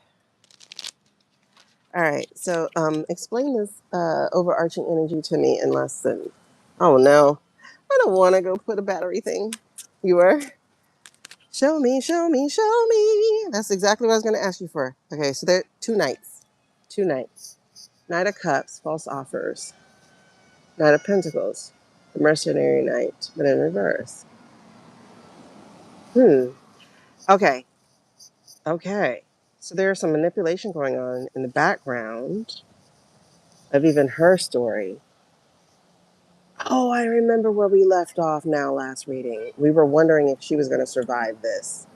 All right. So explain this overarching energy to me in less than, oh no. I don't want to go put a battery thing. You were? Show me, show me, show me. That's exactly what I was going to ask you for. Okay, so there are two nights. Two nights. Knight of Cups, false offers. Knight of Pentacles, the mercenary knight, but in reverse. Hmm. Okay. Okay. So there's some manipulation going on in the background of even her story. Oh, I remember where we left off now last reading. We were wondering if she was going to survive this.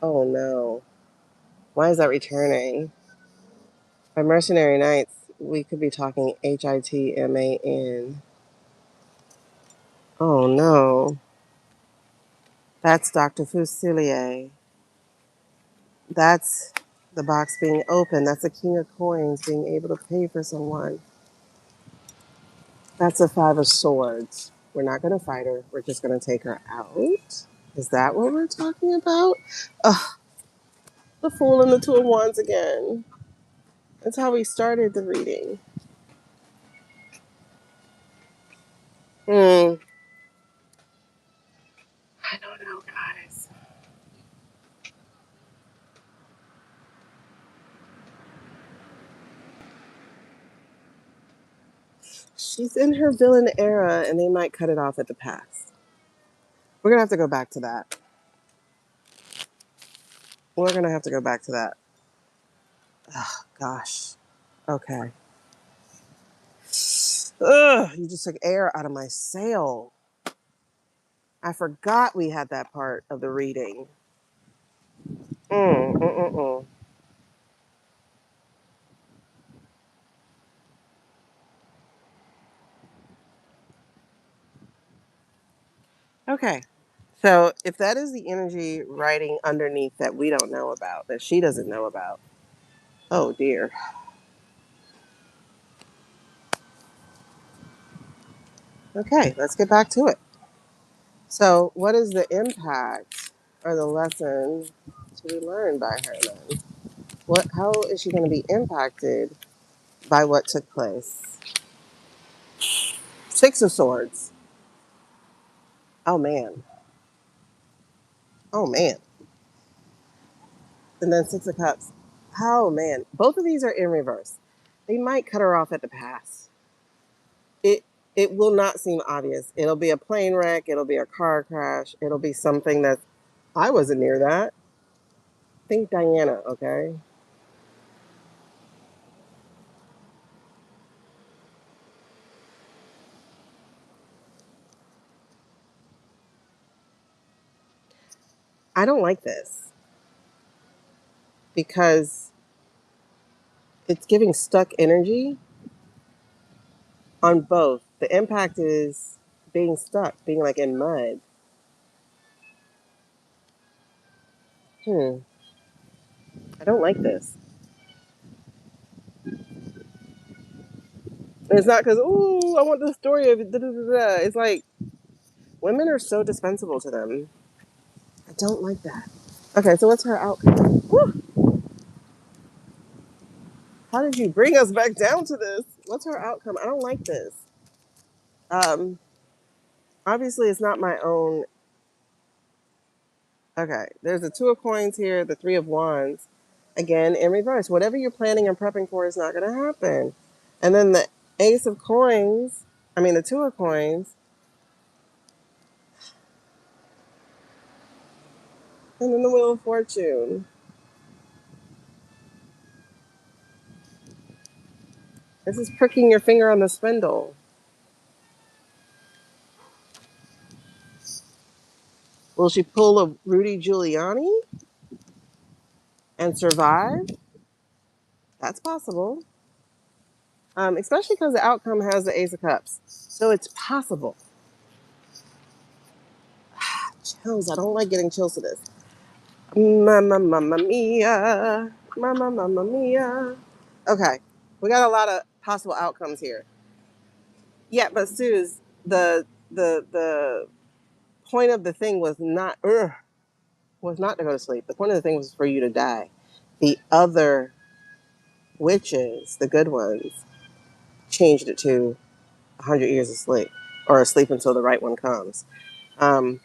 Oh no. Why is that returning? By mercenary knights, we could be talking HITMAN. Oh no. That's Dr. Fusilier. That's the box being open. That's a King of Coins being able to pay for someone. That's a Five of Swords. We're not going to fight her. We're just going to take her out. Is that what we're talking about? Ugh, the Fool and the Two of Wands again. That's how we started the reading. Hmm. I don't know, guys. She's in her villain era, and they might cut it off at the pass. We're going to have to go back to that. We're going to have to go back to that. Oh, gosh. Okay. Ugh, you just took air out of my sail. I forgot we had that part of the reading. Mm, mm, mm, mm. Okay. So if that is the energy writing underneath that we don't know about, that she doesn't know about, oh dear. Okay, let's get back to it. So, what is the impact or the lesson to be learned by her then? What? How is she going to be impacted by what took place? Six of Swords. Oh man. Oh man. And then Six of Cups. Oh man. Both of these are in reverse. They might cut her off at the pass. It it will not seem obvious. It'll be a plane wreck. It'll be a car crash. It'll be something that I wasn't near that. Think Diana, okay? I don't like this because it's giving stuck energy on both. The impact is being stuck, being like in mud. Hmm. I don't like this. And it's not because, ooh, I want the story of da, da, da, da. It's like women are so dispensable to them. I don't like that. Okay, so what's her outcome? Woo! How did you bring us back down to this? What's her outcome? I don't like this. Um, Obviously, it's not my own. Okay, there's the Two of Coins here, the Three of Wands. Again, in reverse. Whatever you're planning and prepping for is not going to happen. And then the Ace of Coins, the Two of Coins, and then the Wheel of Fortune. This is pricking your finger on the spindle. Will she pull a Rudy Giuliani and survive? That's possible. Especially because the outcome has the Ace of Cups. So it's possible. Chills. I don't like getting chills to this. Mamma, mamma mia. Mamma, mamma mia. Okay. We got a lot of possible outcomes here. Yeah, but Suze, the point of the thing was not to go to sleep. The point of the thing was for you to die. The other witches, the good ones, changed it to 100 years of sleep or sleep until the right one comes. Um,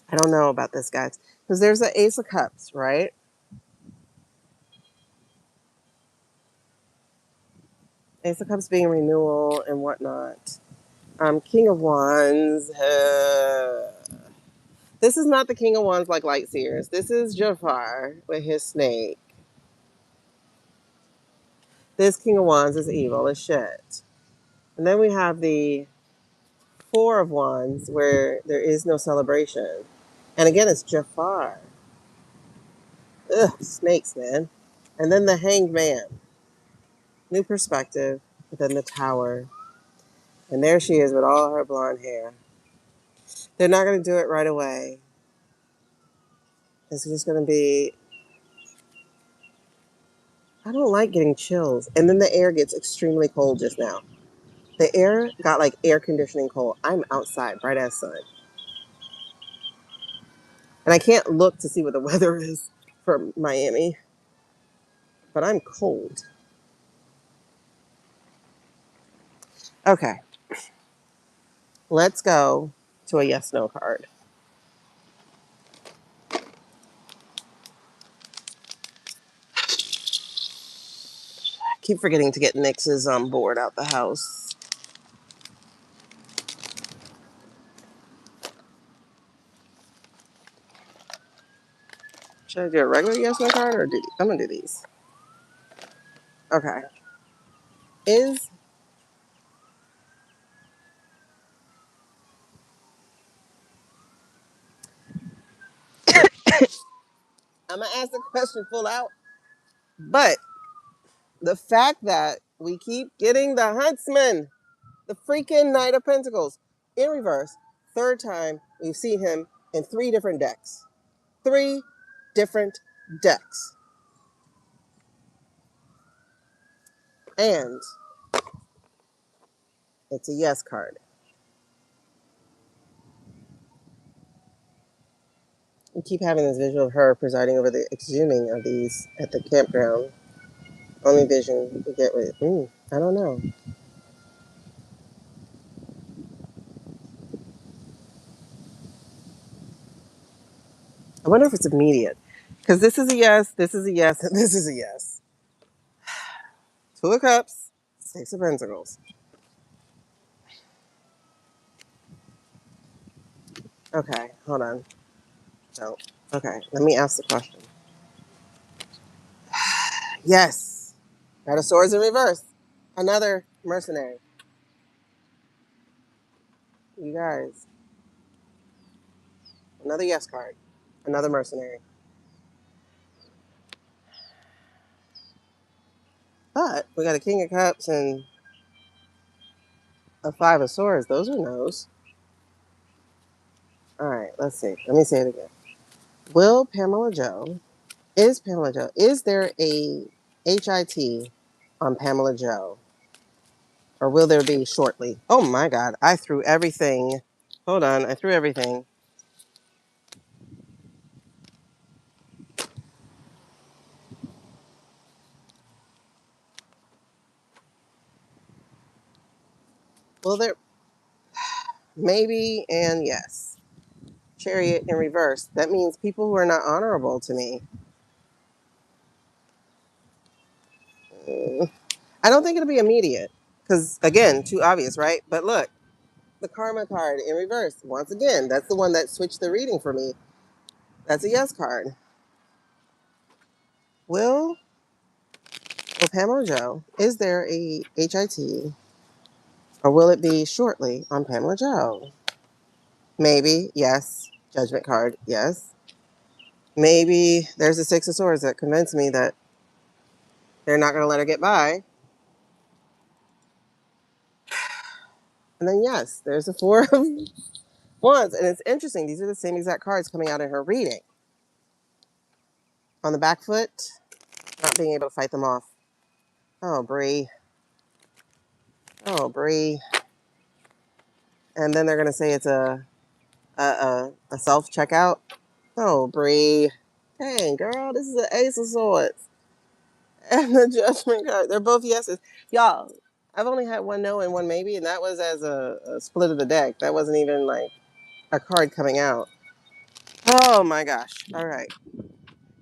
I don't know about this, guys, because there's the Ace of Cups, right? Ace of Cups being renewal and whatnot. King of Wands. This is not the King of Wands like Light Seers. This is Jafar with his snake. This King of Wands is evil as shit. And then we have the Four of Wands where there is no celebration. And again, it's Jafar. Ugh, snakes, man. And then the Hanged Man. New perspective. But then the Tower. And there she is with all her blonde hair. They're not going to do it right away. It's just going to be. I don't like getting chills. And then the air gets extremely cold just now. The air got like air conditioning cold. I'm outside, bright as sun. And I can't look to see what the weather is for Miami, but I'm cold. Okay, let's go to a yes no card. I keep forgetting to get Nix's board out the house. Should I do a regular yes no card or I'm gonna do these? Okay. Is I'm gonna ask the question full out, but the fact that we keep getting the Huntsman, the freaking Knight of Pentacles in reverse, third time we've seen him in three different decks. Three different decks. And it's a yes card. We keep having this visual of her presiding over the exhuming of these at the campground. Only vision we get with. I don't know. I wonder if it's immediate. Because this is a yes, this is a yes, and this is a yes. Two of Cups, Six of Pentacles. Okay, hold on. Don't. Okay, let me ask the question. Yes. Knight of Swords in reverse. Another mercenary. You guys. Another yes card. Another mercenary. But we got a King of Cups and a Five of Swords. Those are no's. All right, let's see. Let me say it again. Will Pamela Joe, is there a HIT on Pamela Joe? Or will there be shortly? Oh my God, I threw everything. Hold on, I threw everything. Will there, maybe and yes. Chariot in reverse. That means people who are not honorable to me. Mm, I don't think it'll be immediate. Because again, too obvious, right? But look, the karma card in reverse. Once again, that's the one that switched the reading for me. That's a yes card. Will Pamela Joe, is there a HIT or will it be shortly on Pamela Joe? Maybe, yes. Judgment card, yes. Maybe there's a Six of Swords that convinced me that they're not going to let her get by. And then, yes, there's a Four of Wands. And it's interesting. These are the same exact cards coming out in her reading. On the back foot, not being able to fight them off. Oh, Bree. Oh, Bree. And then they're going to say it's a self checkout. Oh, Bree. Dang, girl, this is an Ace of Swords. And the Judgment card. They're both yeses. Y'all, I've only had one no and one maybe, and that was as a split of the deck. That wasn't even like a card coming out. Oh my gosh. All right.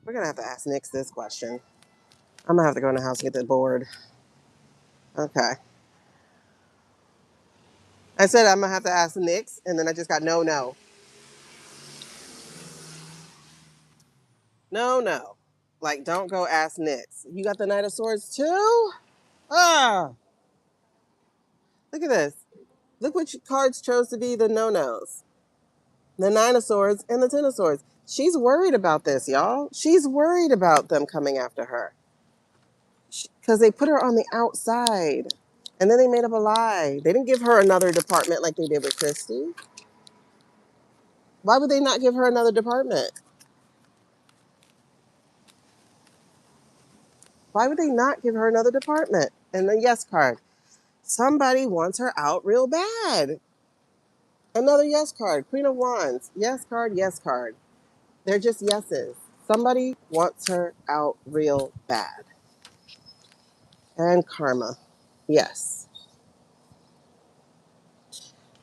We're going to have to ask Nyx this question. I'm going to have to go in the house and get the board. Okay. I said I'm going to have to ask Nyx, and then I just got no, no. No, no. Like, don't go ask Nyx. You got the Knight of Swords too? Ah, look at this. Look which cards chose to be the no-nos. The Nine of Swords and the Ten of Swords. She's worried about this, y'all. She's worried about them coming after her. Because they put her on the outside. And then they made up a lie. They didn't give her another department like they did with Christy. Why would they not give her another department? Why would they not give her another department? And the yes card. Somebody wants her out real bad. Another yes card. Queen of Wands. Yes card, yes card. They're just yeses. Somebody wants her out real bad. And karma. Yes.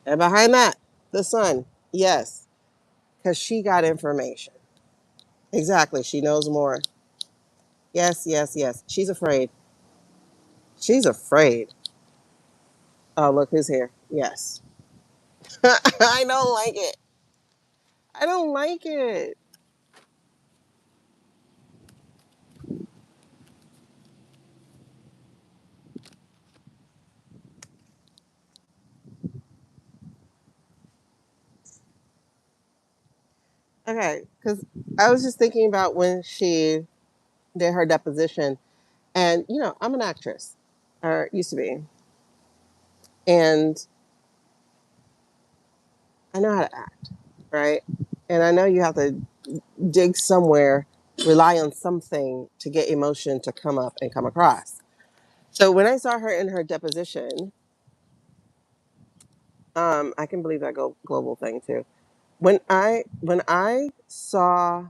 And behind that, the sun. Yes. Because she got information. Exactly. She knows more. Yes, yes, yes. She's afraid. She's afraid. Oh, look who's here. Yes. I don't like it. I don't like it. Okay. Because I was just thinking about when she did her deposition. And, I'm an actress, or used to be. And I know how to act, right? And I know you have to dig somewhere, rely on something to get emotion to come up and come across. So when I saw her in her deposition, I can believe that global thing too. When I saw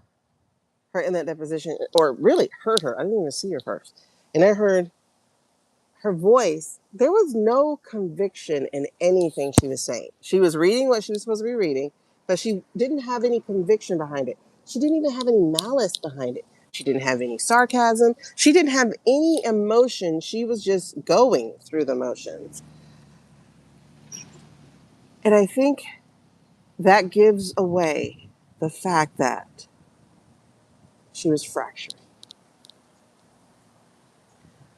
her in that deposition, or really heard her, I didn't even see her first, and I heard her voice, there was no conviction in anything she was saying. She was reading what she was supposed to be reading, but she didn't have any conviction behind it. She didn't even have any malice behind it. She didn't have any sarcasm. She didn't have any emotion. She was just going through the motions. And I think that gives away the fact that she was fractured.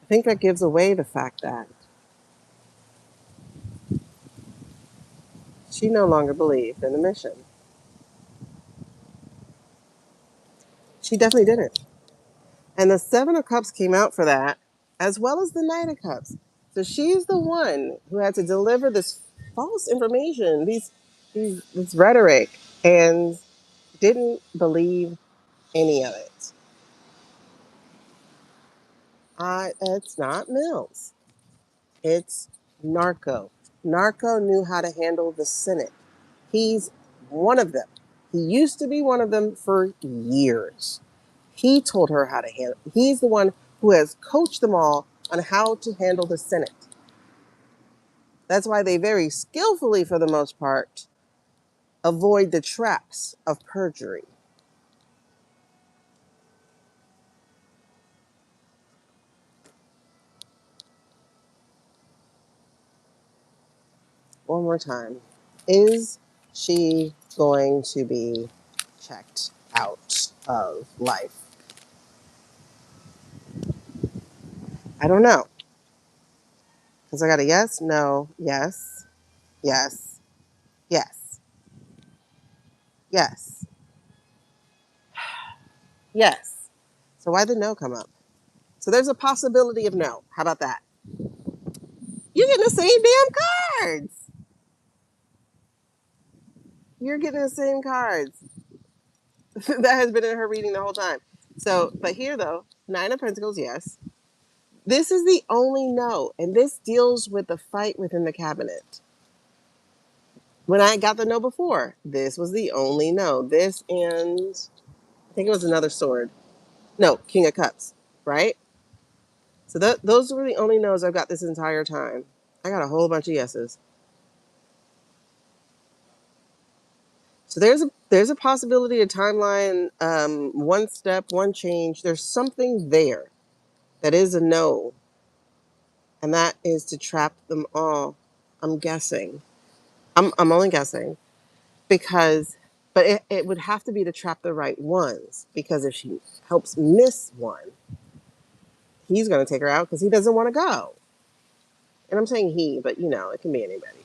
I think that gives away the fact that she no longer believed in the mission. She definitely didn't. And the Seven of Cups came out for that, as well as the Knight of Cups. So she's the one who had to deliver this false information, this rhetoric, and didn't believe any of it. It's not Mills. It's Narco. Narco knew how to handle the Senate. He's one of them. He used to be one of them for years. He told her how to handle. He's the one who has coached them all on how to handle the Senate. That's why they very skillfully, for the most part, avoid the traps of perjury. One more time. Is she going to be checked out of life? I don't know. Because I got a yes, no, yes, yes, yes, yes, yes. So why did no come up? So there's a possibility of no. How about that? You're getting the same damn cards. You're getting the same cards. That has been in her reading the whole time. So, but here though, Nine of Pentacles, yes. This is the only no, and this deals with the fight within the cabinet. When I got the no before, this was the only no. This and I think it was another sword. No, King of Cups, right? So those were the only no's I've got this entire time. I got a whole bunch of yeses. So there's a possibility, a timeline, one step, one change. There's something there that is a no, and that is to trap them all. I'm guessing. I'm only guessing because, but it would have to be to trap the right ones, because if she helps miss one, he's going to take her out because he doesn't want to go. And I'm saying he, but you know, it can be anybody.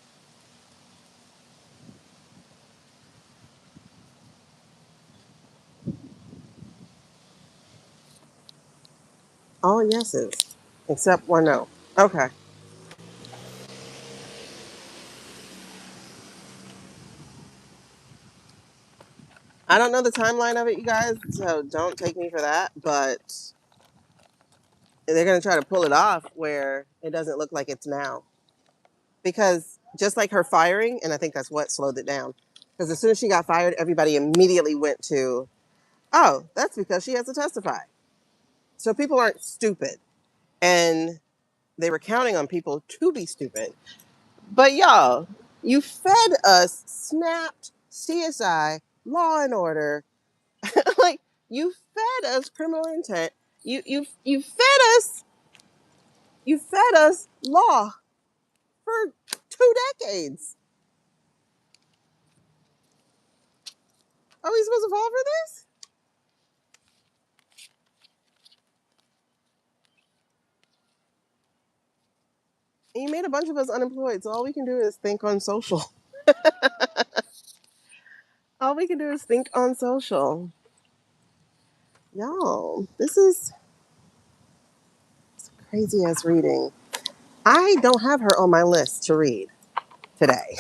All yeses, except one no. Okay. I don't know the timeline of it, you guys, so don't take me for that, but they're going to try to pull it off where it doesn't look like it's now. Because just like her firing, and I think that's what slowed it down, because as soon as she got fired, everybody immediately went to, oh, that's because she has to testify. So people aren't stupid. And they were counting on people to be stupid. But y'all, you fed us Snapped, CSI, Law and Order. Like, you fed us Criminal Intent. You fed us law for 2 decades. Are we supposed to fall for this? And you made a bunch of us unemployed, so all we can do is think on social. All we can do is think on social. Y'all, this is crazy ass reading. I don't have her on my list to read today.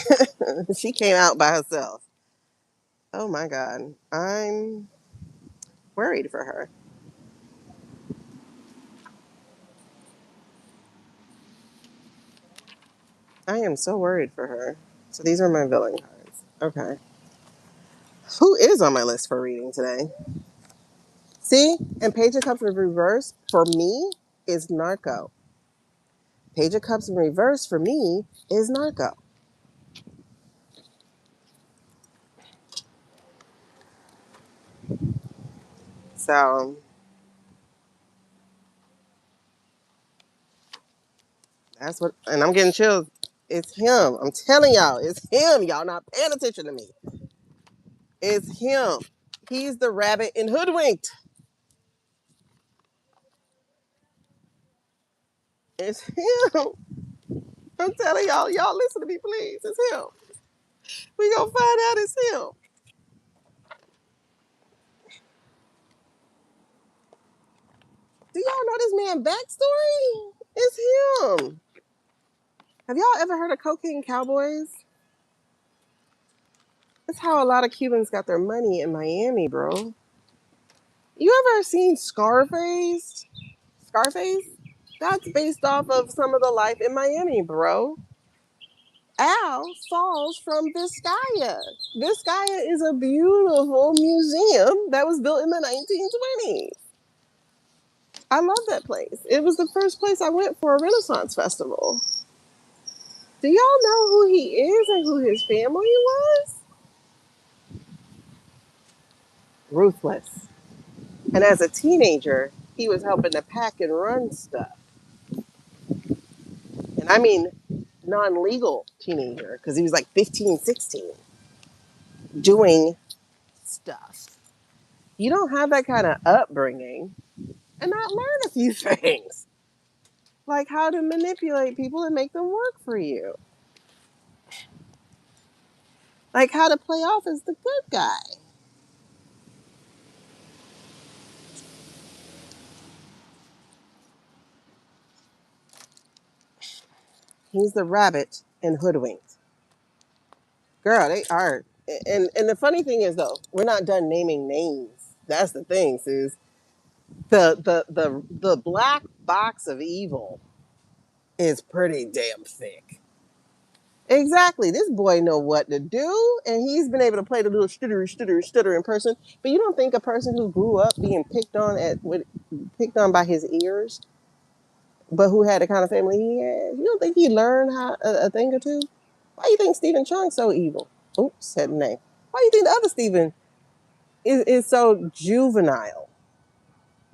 She came out by herself. Oh my God. I'm worried for her. I am so worried for her. So these are my villain cards. Okay. Who is on my list for reading today? See? And Page of Cups in reverse for me is Narco. Page of Cups in reverse for me is Narco. So that's what, and I'm getting chills. It's him. I'm telling y'all, it's him. Y'all not paying attention to me. It's him. He's the rabbit in Hoodwinked. It's him. I'm telling y'all, y'all listen to me, please. It's him. We gonna find out it's him. Do y'all know this man backstory? It's him. Have y'all ever heard of Cocaine Cowboys? That's how a lot of Cubans got their money in Miami, bro. You ever seen Scarface? Scarface? That's based off of some of the life in Miami, bro. Al falls from Vizcaya. Vizcaya is a beautiful museum that was built in the 1920s. I love that place. It was the first place I went for a Renaissance festival. Do y'all know who he is and who his family was? Ruthless. And as a teenager, he was helping to pack and run stuff. And I mean non-legal teenager, because he was like 15, 16, doing stuff. You don't have that kind of upbringing and not learn a few things. Like how to manipulate people and make them work for you. Like how to play off as the good guy. He's the rabbit in Hoodwinked. Girl, they are. And the funny thing is though, we're not done naming names. That's the thing, Suze. The black box of evil is pretty damn thick. Exactly. This boy know what to do, and he's been able to play the little stutter in person. But you don't think a person who grew up being picked on by his ears, but who had the kind of family he had, you don't think he learned how a thing or two? Why do you think Stephen Chung's so evil? Oops, said the name. Why do you think the other Stephen is so juvenile?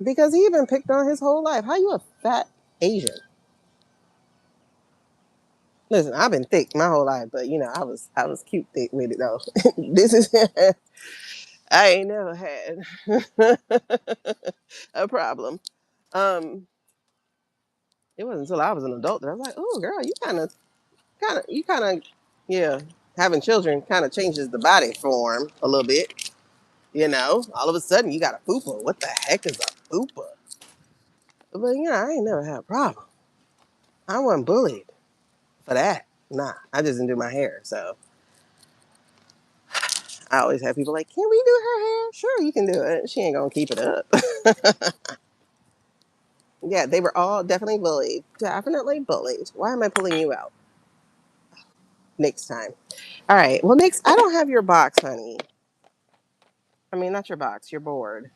Because he been picked on his whole life. How you a fat Asian? Listen, I've been thick my whole life, but I was cute thick with it though. This is I ain't never had a problem. Um, it wasn't until I was an adult that I was like, oh girl, yeah, having children kind of changes the body form a little bit. All of a sudden you got a fupa. What the heck is a fupa? But I ain't never had a problem. I wasn't bullied for that. Nah, I just didn't do my hair. So I always have people like, can we do her hair? Sure, you can do it. She ain't gonna keep it up. Yeah, they were all definitely bullied. Definitely bullied. Why am I pulling you out? Next time. All right. Well, next, I don't have your box, honey. I mean, not your box, your board.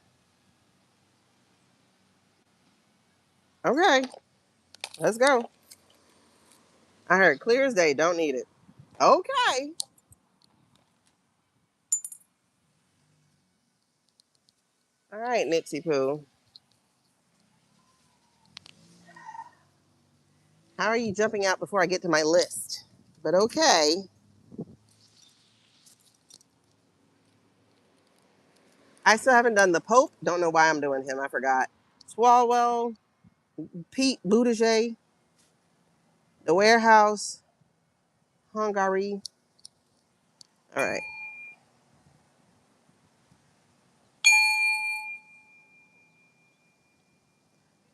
Okay, let's go. I heard clear as day, don't need it. Okay. All right, Nipsey Poo. How are you jumping out before I get to my list? But okay. I still haven't done the Pope. Don't know why I'm doing him. I forgot. Swalwell, Pete Buttigieg, The Warehouse, Hungary. All right.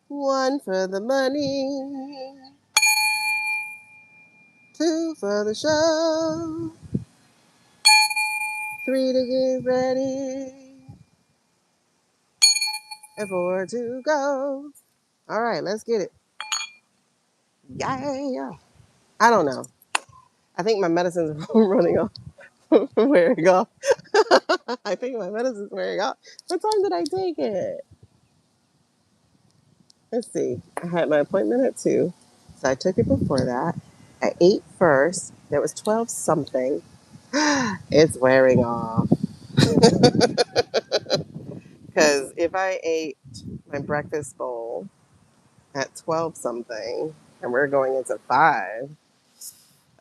One for the money, two for the show, three to get ready, and four to go. All right, let's get it. Yeah. I don't know. I think my medicine's running off. Wearing off. I think my medicine's wearing off. What time did I take it? Let's see. I had my appointment at 2. So I took it before that. I ate first. There was 12 something. It's wearing off. Because if I ate my breakfast bowl at 12 something and we're going into 5,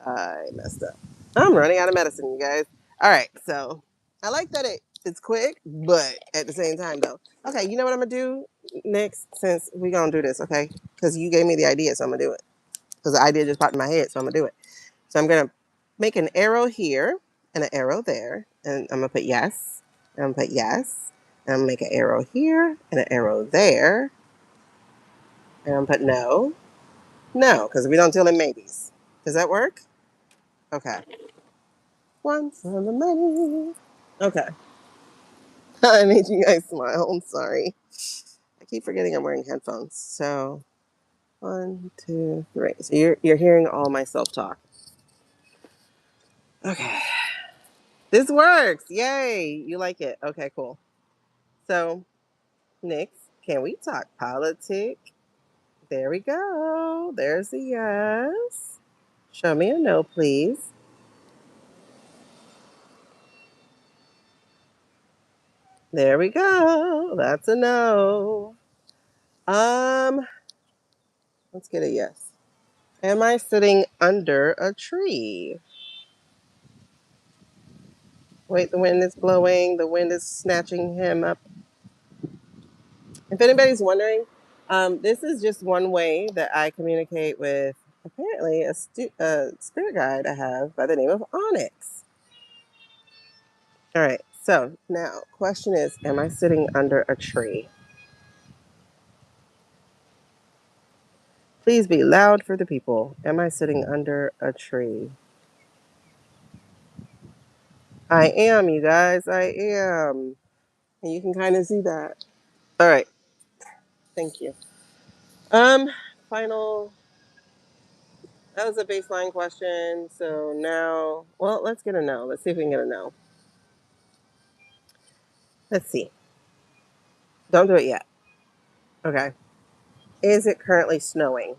I messed up. I'm running out of medicine, you guys. All right, so I like that it's quick, but at the same time, though. Okay, you know what I'm gonna do next? Since we gonna do this, okay? Because you gave me the idea, so I'm gonna do it. Because the idea just popped in my head, so I'm gonna do it. So I'm gonna make an arrow here and an arrow there, and I'm gonna put yes, and I'm gonna put yes, and I'm gonna make an arrow here and an arrow there, and I'm gonna put no, no, because we don't deal in maybes. Does that work? Okay. One for the money. Okay. I made you guys smile. I'm sorry. I keep forgetting I'm wearing headphones. So 1, 2, 3. So you're hearing all my self-talk. Okay. This works. Yay. You like it. Okay, cool. So next, can we talk politic? There we go. There's a yes. Show me a no, please. There we go. That's a no. Let's get a yes. Am I sitting under a tree? Wait, the wind is blowing. The wind is snatching him up. If anybody's wondering, this is just one way that I communicate with apparently a spirit guide I have by the name of Onyx. All right, so now question is, am I sitting under a tree? Please be loud for the people. Am I sitting under a tree? I am, you guys. I am. And you can kind of see that. All right. Thank you. Um, Final. That was a baseline question. So now, well, let's get a no. Let's see if we can get a no. Let's see. Don't do it yet. Okay. Is it currently snowing?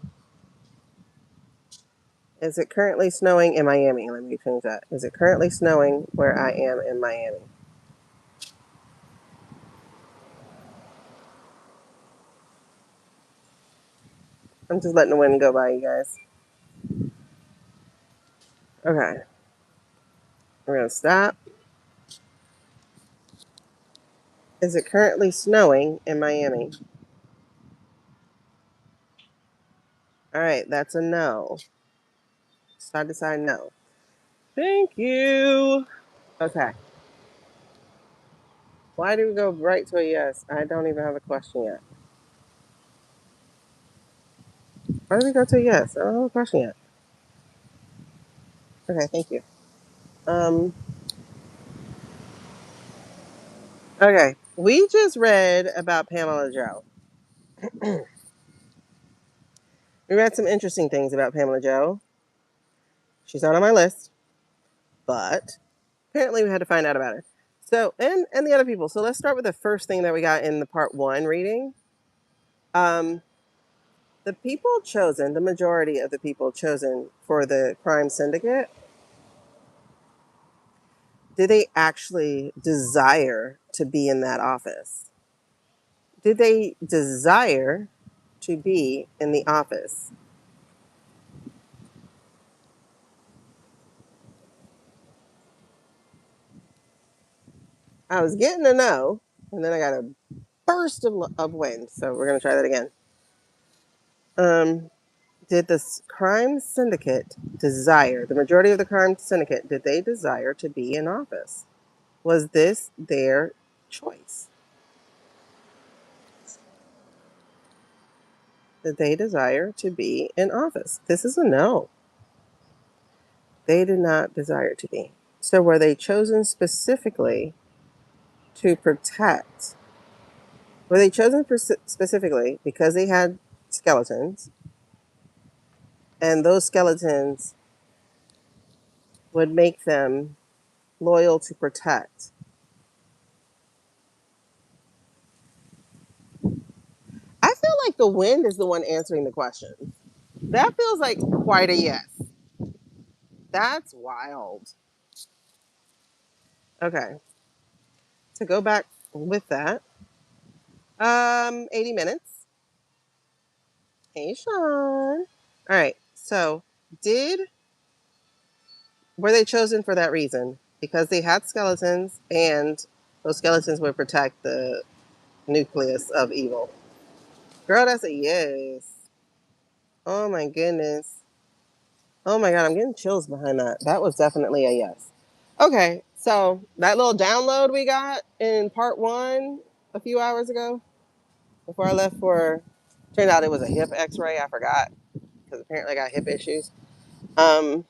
Is it currently snowing in Miami? Let me change that. Is it currently snowing where I am in Miami? I'm just letting the wind go by, you guys. Okay. We're going to stop. Is it currently snowing in Miami? All right. That's a no. Side to side, no. Thank you. Okay. Why do we go right to a yes? I don't even have a question yet. Why do we go to a yes? I don't have a question yet. Okay, thank you. Um, okay, we just read about Pamela Joe. We read some interesting things about Pamela Joe. She's not on my list, but apparently we had to find out about her. So, and the other people. So let's start with the first thing that we got in the part 1 reading. Um, the people chosen, the majority of the people chosen for the crime syndicate, did they actually desire to be in that office? Did they desire to be in the office? I was getting a no, and then I got a burst of wind. So we're going to try that again. Did this crime syndicate desire, the majority of the crime syndicate, did they desire to be in office? Was this their choice? Did they desire to be in office? This is a no. They did not desire to be. So were they chosen specifically to protect? Were they chosen specifically because they had skeletons, and those skeletons would make them loyal to protect? the wind is the one answering the question. That feels like quite a yes. That's wild. Okay. To go back with that, 80 minutes. Hey, Sean. All right. So, did were they chosen for that reason? Because they had skeletons, and those skeletons would protect the nucleus of evil. Girl, that's a yes. Oh my goodness. Oh my god, I'm getting chills behind that. That was definitely a yes. Okay, so that little download we got in part one a few hours ago before I left for, turned out it was a hip x-ray. I forgot because apparently I got hip issues. Um,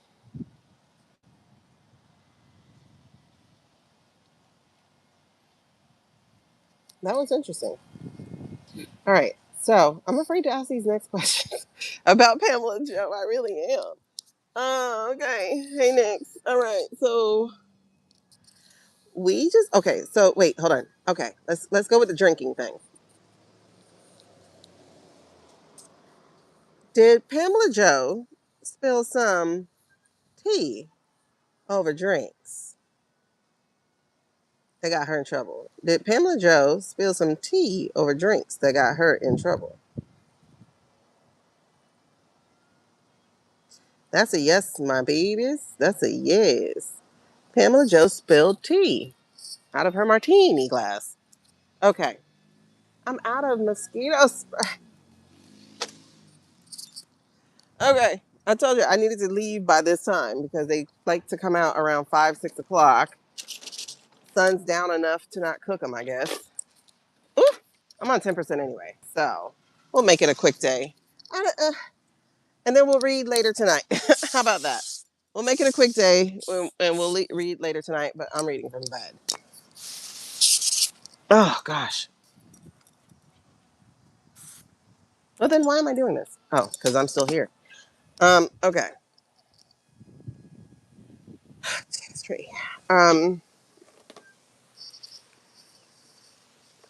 that was interesting. All right, so I'm afraid to ask these next questions about Pamela and Joe. I really am. Okay. Hey, next. All right, so we just okay. So wait, hold on. Okay, let's go with the drinking thing. Did Pamela Joe spill some tea over drinks that got her in trouble? Did Pamela Joe spill some tea over drinks that got her in trouble? That's a yes, my babies. That's a yes. Pamela Joe spilled tea out of her martini glass. Okay. I'm out of mosquito spray. Okay. I told you I needed to leave by this time because they like to come out around 5, 6 o'clock. Sun's down enough to not cook them, I guess. Ooh, I'm on 10% anyway, so we'll make it a quick day. And then we'll read later tonight. How about that? We'll make it a quick day and we'll read later tonight, but I'm reading from bed. Oh, gosh. Well, then why am I doing this? Oh, because I'm still here. Okay. It's tree. Um,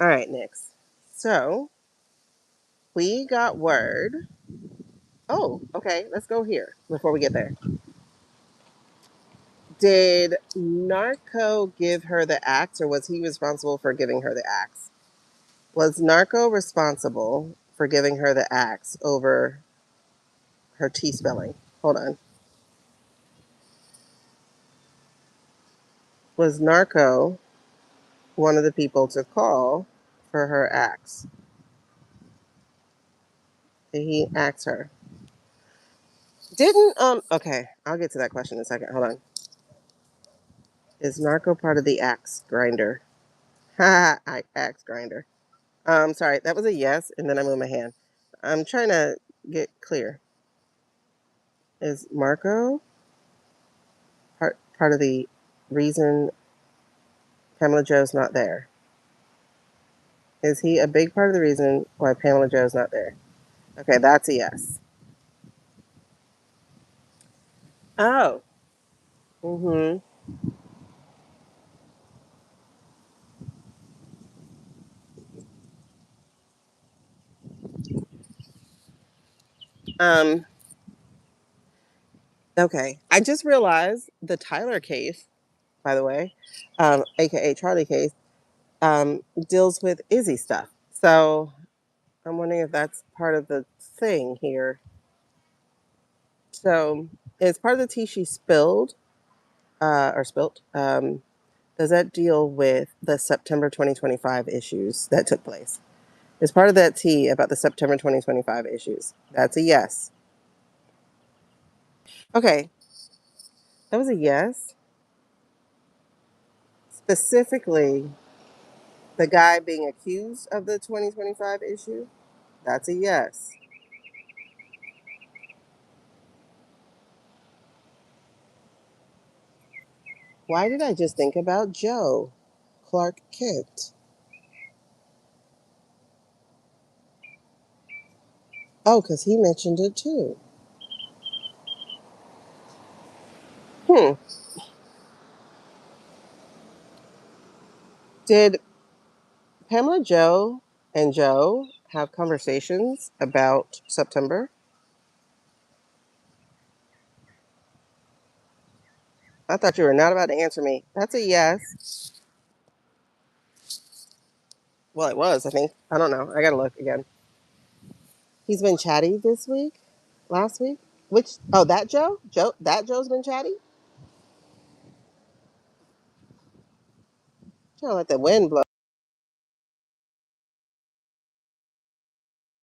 all right, next. So we got word. Oh, okay. Let's go here before we get there. Did Narco give her the axe, or was he responsible for giving her the axe? Was Narco responsible for giving her the axe over her T spelling? Hold on. Was Narco one of the people to call for her axe? Did he axe her? Didn't okay, I'll get to that question in a second. Hold on. Is Narco part of the axe grinder? Ha, axe grinder. Sorry, that was a yes, and then I moved my hand. I'm trying to get clear. Is Marco part of the reason Pamela Joe's not there? Is he a big part of the reason why Pamela Joe's not there? Okay, that's a yes. Oh. Mm-hmm. Um, okay. I just realized the Tyler case, by the way, aka Charlie case, deals with Izzy stuff. So I'm wondering if that's part of the thing here. So is part of the tea she spilled or spilt? Does that deal with the September 2025 issues that took place? Is part of that tea about the September 2025 issues? That's a yes. Okay, that was a yes. Specifically, the guy being accused of the 2025 issue? That's a yes. Why did I just think about Joe Clark Kent? Oh, because he mentioned it too. Hmm. Did Pamela Joe and Joe have conversations about September? I thought you were not about to answer me. That's a yes. Well, it was, I think. I don't know. I gotta look again. He's been chatty this week? Last week? Which, oh, that Joe? That Joe's been chatty? Trying to let the wind blow.